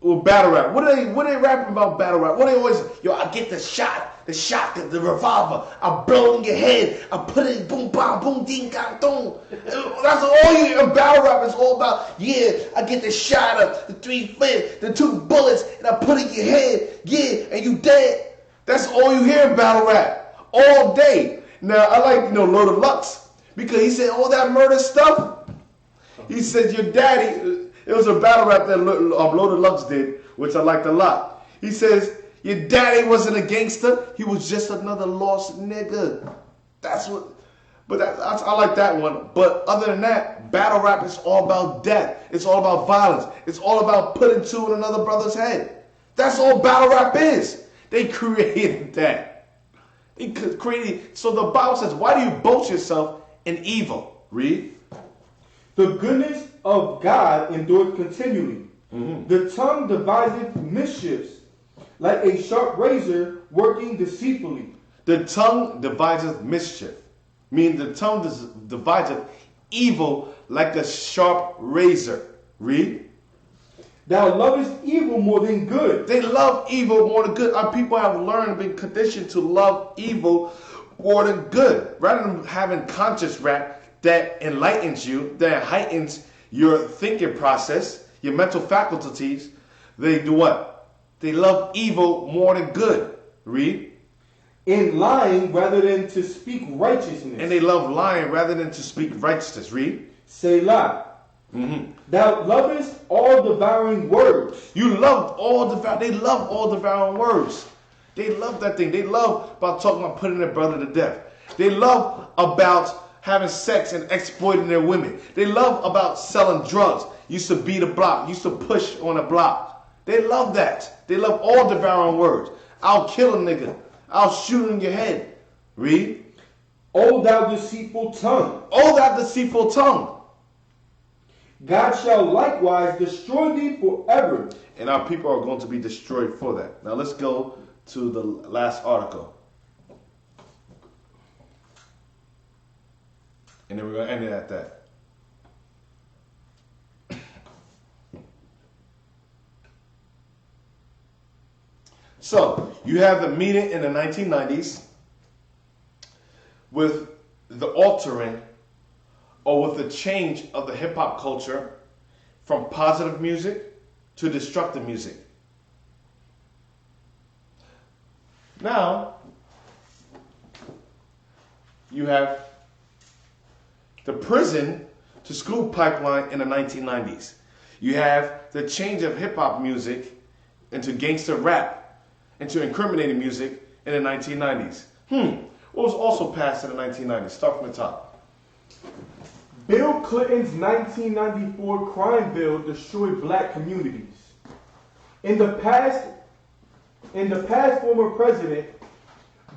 Well, battle rap. What are they rapping about battle rap? What they always, I get the shotgun, the revolver. I blow in your head. I put it boom, bam, boom, ding, gang, dong. That's all you in battle rap is all about. Yeah, I get the shot up, the 3 the 2 bullets, and I put it in your head. Yeah, and you dead. That's all you hear in battle rap all day. Now I like Lord of Lux, because he said all that murder stuff. He said your daddy. It was a battle rap that Lord of Lux did, which I liked a lot. He says, your daddy wasn't a gangster. He was just another lost nigga. I like that one. But other than that, battle rap is all about death. It's all about violence. It's all about putting 2 in another brother's head. That's all battle rap is. They created that. So the Bible says, why do you boast yourself in evil? Read. The goodness of God endureth continually. The tongue deviseth mischiefs, like a sharp razor working deceitfully. The tongue deviseth mischief, meaning the tongue deviseth evil like a sharp razor. Read. Thou lovest evil more than good. They love evil more than good. Our people have learned and been conditioned to love evil more than good. Rather than having conscious rap that enlightens you, that heightens your thinking process, your mental faculties, they do what? They love evil more than good. Read. In lying rather than to speak righteousness. And they love lying rather than to speak righteousness. Read. Selah. Thou lovest all devouring words. You love all they love all devouring words. They love that thing. They love about talking about putting their brother to death. They love about having sex and exploiting their women. They love about selling drugs. Used to beat a block. Used to push on a block. They love that. They love all devouring words. I'll kill a nigga. I'll shoot in your head. Read. O thou deceitful tongue. O thou deceitful tongue. God shall likewise destroy thee forever. And our people are going to be destroyed for that. Now let's go to the last article. And then we're going to end it at that. So, you have the meeting in the 1990s with the altering or with the change of the hip-hop culture from positive music to destructive music. Now, you have the prison to school pipeline in the 1990s. You have the change of hip-hop music into gangster rap, into incriminating music in the 1990s. What was also passed in the 1990s? Start from the top. Bill Clinton's 1994 crime bill destroyed black communities. In the past, former president,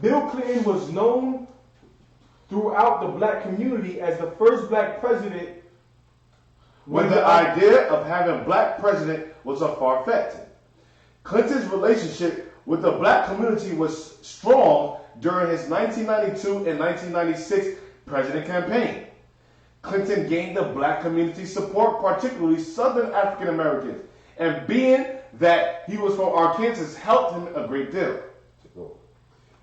Bill Clinton was known throughout the black community as the first black president. When the idea of having a black president was a far-fetched. Clinton's relationship with the black community was strong during his 1992 and 1996 president campaign. Clinton gained the black community support, particularly Southern African Americans, and being that he was from Arkansas helped him a great deal.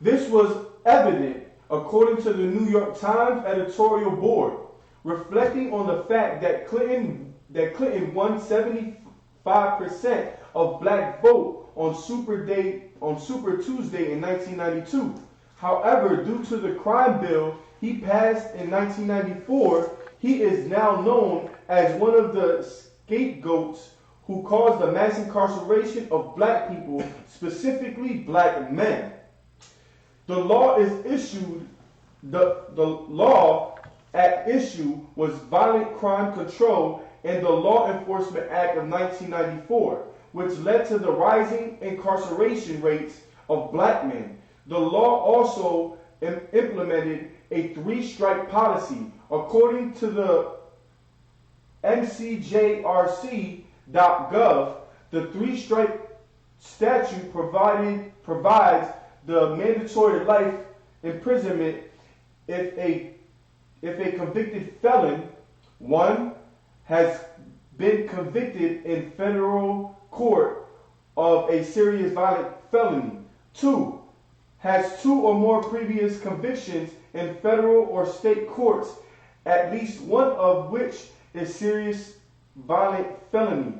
This was evident according to the New York Times editorial board, reflecting on the fact that Clinton won 75% of black vote on Super Tuesday in 1992. However, due to the crime bill he passed in 1994, he is now known as one of the scapegoats who caused the mass incarceration of black people, specifically black men. The law at issue was Violent Crime Control and the Law Enforcement Act of 1994, which led to the rising incarceration rates of black men. The law also implemented a three-strike policy. According to the ncjrc.gov, the three-strike statute provides the mandatory life imprisonment if a convicted felon, 1, has been convicted in federal court of a serious violent felony, 2, has 2 or more previous convictions in federal or state courts, at least one of which is serious violent felony.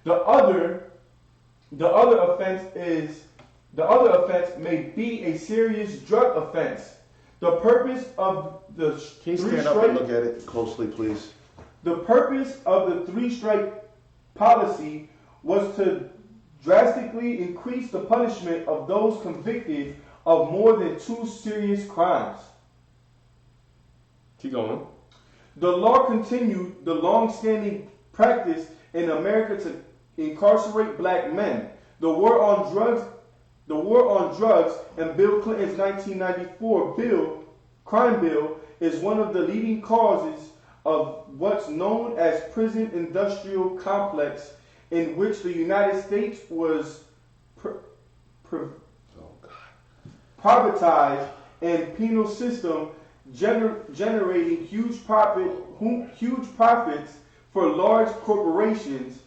The other offense may be a serious drug offense. The purpose of the Can you stand up and look at it closely, please? The purpose of the three-strike policy was to drastically increase the punishment of those convicted of more than 2 serious crimes. Keep going. The law continued the long-standing practice in America to incarcerate black men. The war on drugs and Bill Clinton's 1994 crime bill is one of the leading causes of what's known as prison industrial complex, in which the United States was privatized and penal system generating huge profits for large corporations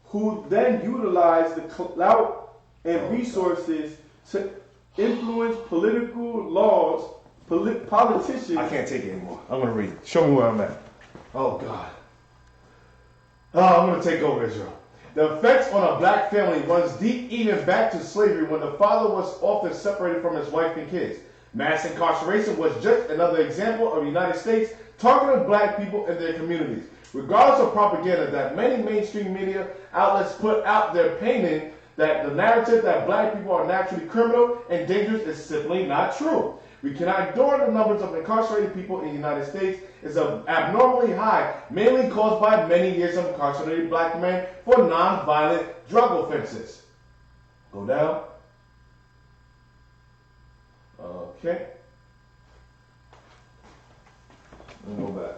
who then utilize the clout and resources to influence political laws, politicians. I can't take it anymore. I'm going to read it. Show me where I'm at. Oh, God. Oh, I'm going to take over Israel. The effects on a black family runs deep even back to slavery when the father was often separated from his wife and kids. Mass incarceration was just another example of the United States targeting black people and their communities. Regardless of propaganda that many mainstream media outlets put out there painting that the narrative that black people are naturally criminal and dangerous is simply not true. We cannot ignore the numbers of incarcerated people in the United States is abnormally high, mainly caused by many years of incarcerated black men for non-violent drug offenses. Go down. Okay. And go back.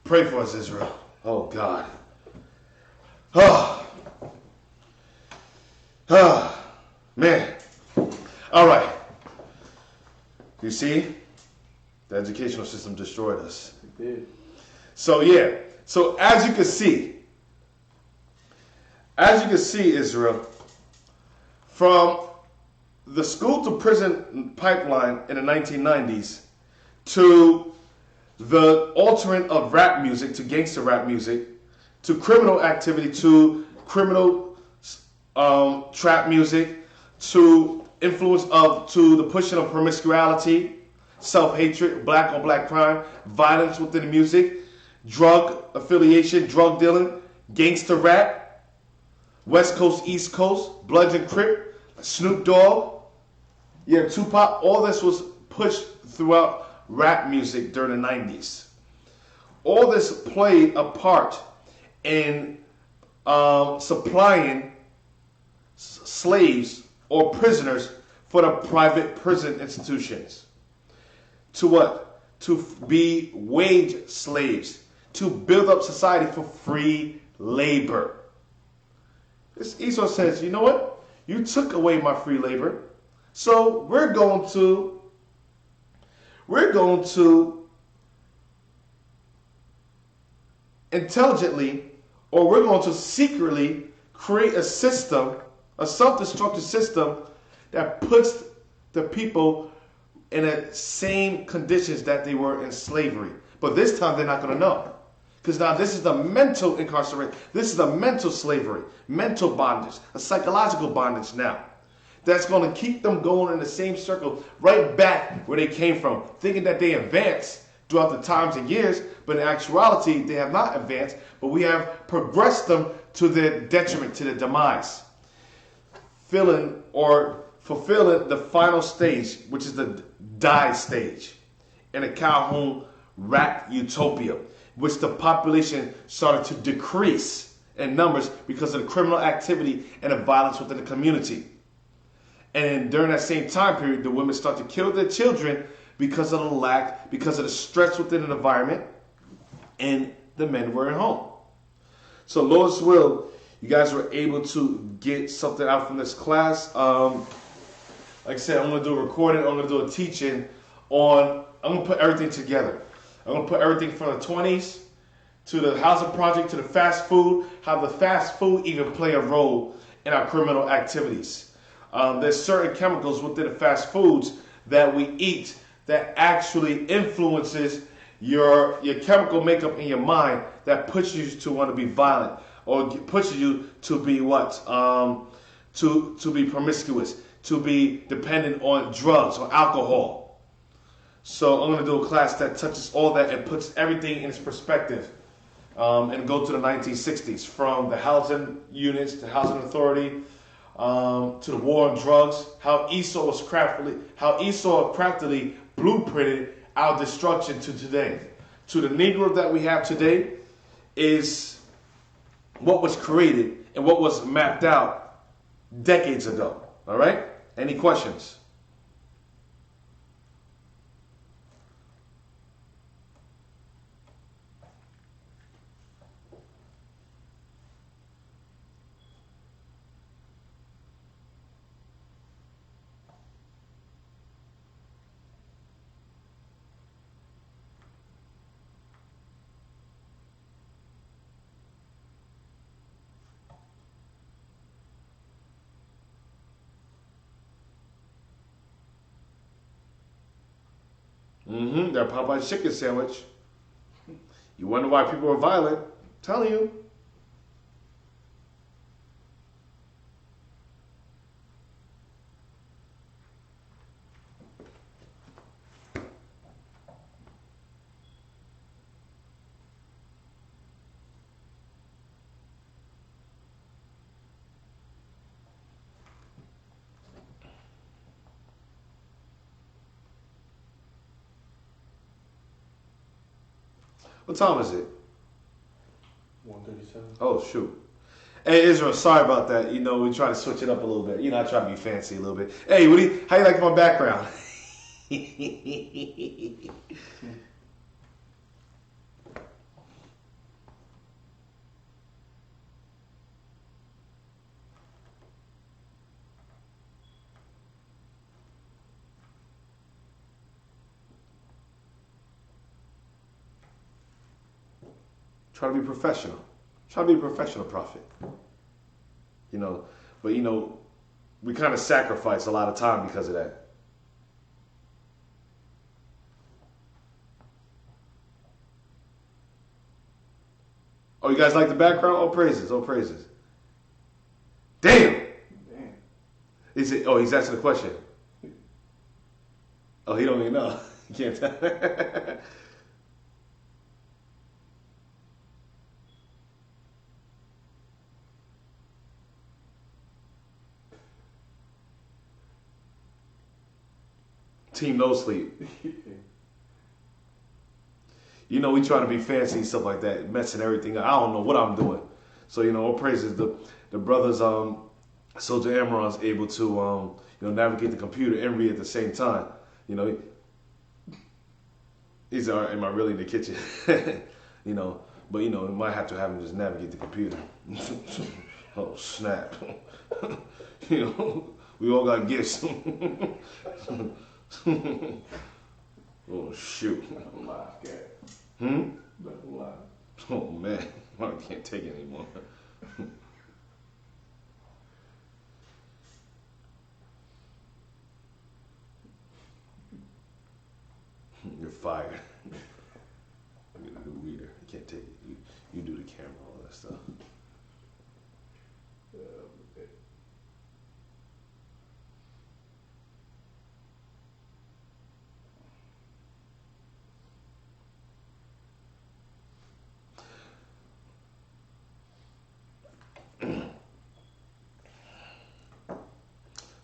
Pray for us, Israel. Oh, God. Man. All right. You see? The educational system destroyed us. It did. So, yeah. So, as you can see, Israel, from the school to prison pipeline in the 1990s to the altering of rap music to gangster rap music to criminal activity to criminal trap music to influence to the pushing of promiscuity, self-hatred, black on black crime, violence within the music, drug affiliation, drug dealing, gangster rap, West Coast, East Coast, Bloods and Crip, Snoop Dogg, Tupac, all this was pushed throughout rap music during the 90s. All this played a part in supplying slaves or prisoners for the private prison institutions. To what? To be wage slaves, to build up society for free labor. This Esau says, you know what? You took away my free labor, so we're going to intelligently, or we're going to secretly create a system, a self-destructive system that puts the people in the same conditions that they were in slavery. But this time they're not going to know. Because now this is the mental incarceration. This is the mental slavery, mental bondage, a psychological bondage now. That's going to keep them going in the same circle right back where they came from, thinking that they advanced throughout the times and years, but in actuality, they have not advanced, but we have progressed them to their detriment, to their demise. Filling or fulfilling the final stage, which is the die stage, in a Calhoun rap utopia, which the population started to decrease in numbers because of the criminal activity and the violence within the community. And during that same time period, the women start to kill their children because of the lack, because of the stress within the environment, and the men were at home. So Lord's will, you guys were able to get something out from this class. Like I said, I'm going to do a recording, I'm going to do a teaching on, I'm going to put everything together. I'm going to put everything from the 20s to the housing project to the fast food, how the fast food even play a role in our criminal activities. There's certain chemicals within the fast foods that we eat that actually influences your chemical makeup in your mind that pushes you to want to be violent or pushes you to be what? To be promiscuous, to be dependent on drugs or alcohol. So I'm going to do a class that touches all that and puts everything in its perspective and go to the 1960s from the housing units, the housing authority, to the war on drugs, how Esau craftily blueprinted our destruction to today. To the Negro that we have today is what was created and what was mapped out decades ago. All right? Any questions? Mm-hmm. That Popeye chicken sandwich. You wonder why people are violent? I'm telling you. What time is it? 1:37. Oh, shoot. Hey, Israel, sorry about that. You know, we try to switch it up a little bit. You know, I try to be fancy a little bit. Hey, how you like my background? Try to be professional. Try to be a professional prophet. You know, but you know, we kind of sacrifice a lot of time because of that. Oh, you guys like the background? Oh, praises. Oh, praises. Damn. Is it? Oh, he's asking a question. Oh, he don't even know. He can't tell. Team no sleep. You know, we try to be fancy and stuff like that, messing everything up. I don't know what I'm doing. So, you know, all praises. The brothers, Soldier Amron's able to, you know, navigate the computer and read at the same time. You know, he's all right, am I really in the kitchen? You know, but, you know, we might have to have him just navigate the computer. Oh, snap. You know, we all got gifts. Oh, shoot. Oh, man. I can't take it anymore. You're fired. I'm gonna do weirder. I can't take it. You do the camera, all that stuff.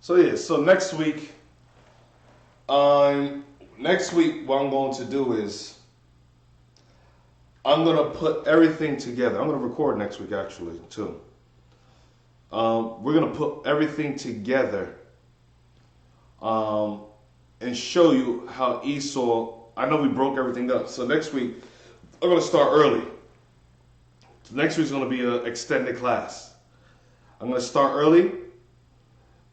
So yeah, so next week, what I'm going to do is I'm gonna put everything together. I'm gonna record next week actually too. We're gonna put everything together and show you how Esau. I know we broke everything up, so next week I'm gonna start early. So next week's gonna be an extended class. I'm gonna start early.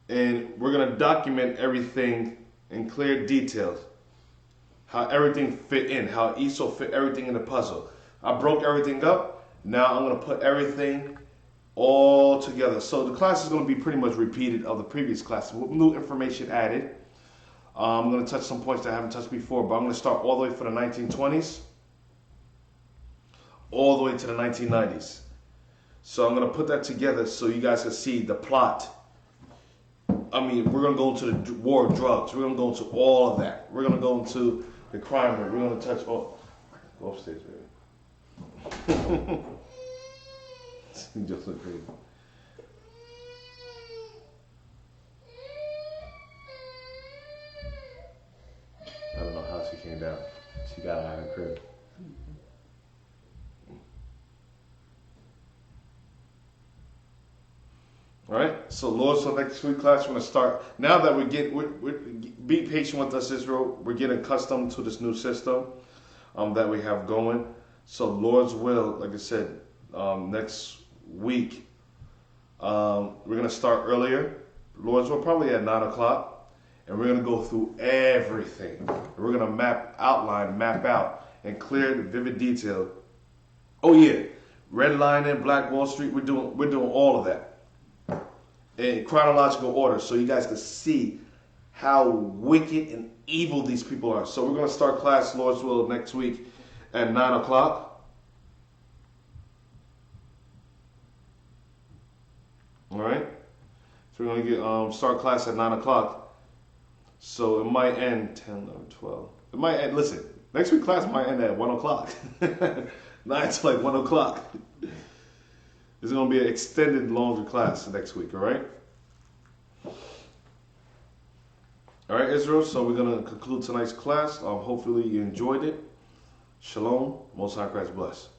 And we're going to document everything in clear details. How everything fit in. How Esau fit everything in the puzzle. I broke everything up. Now I'm going to put everything all together. So the class is going to be pretty much repeated of the previous class with new information added. I'm going to touch some points that I haven't touched before. But I'm going to start all the way for the 1920s. All the way to the 1990s. So I'm going to put that together so you guys can see the plot. I mean, we're going to go into the war of drugs. We're going to go into all of that. We're going to go into the crime rate. We're going to touch all. Go upstairs, baby. You just look crazy. I don't know how she came down. She got out of the crib. All right, so Lord, so next week class we're gonna start. Now that we're be patient with us, Israel. We're getting accustomed to this new system that we have going. So Lord's will, like I said, next week we're gonna start earlier. Lord's will probably at 9 o'clock, and we're gonna go through everything. We're gonna map out in clear, vivid detail. Oh yeah, Red Lion and Black Wall Street. We're doing all of that. In chronological order, so you guys can see how wicked and evil these people are. So we're going to start class, Lord's will, next week at 9 o'clock. All right? So we're going to start class at 9 o'clock. So it might end 10, 11, 12. It might end, listen, next week class might end at 1 o'clock. 9 to like 1 o'clock. It's going to be an extended, longer class next week, all right? All right, Israel, so we're going to conclude tonight's class. Hopefully you enjoyed it. Shalom. Most High Christ bless.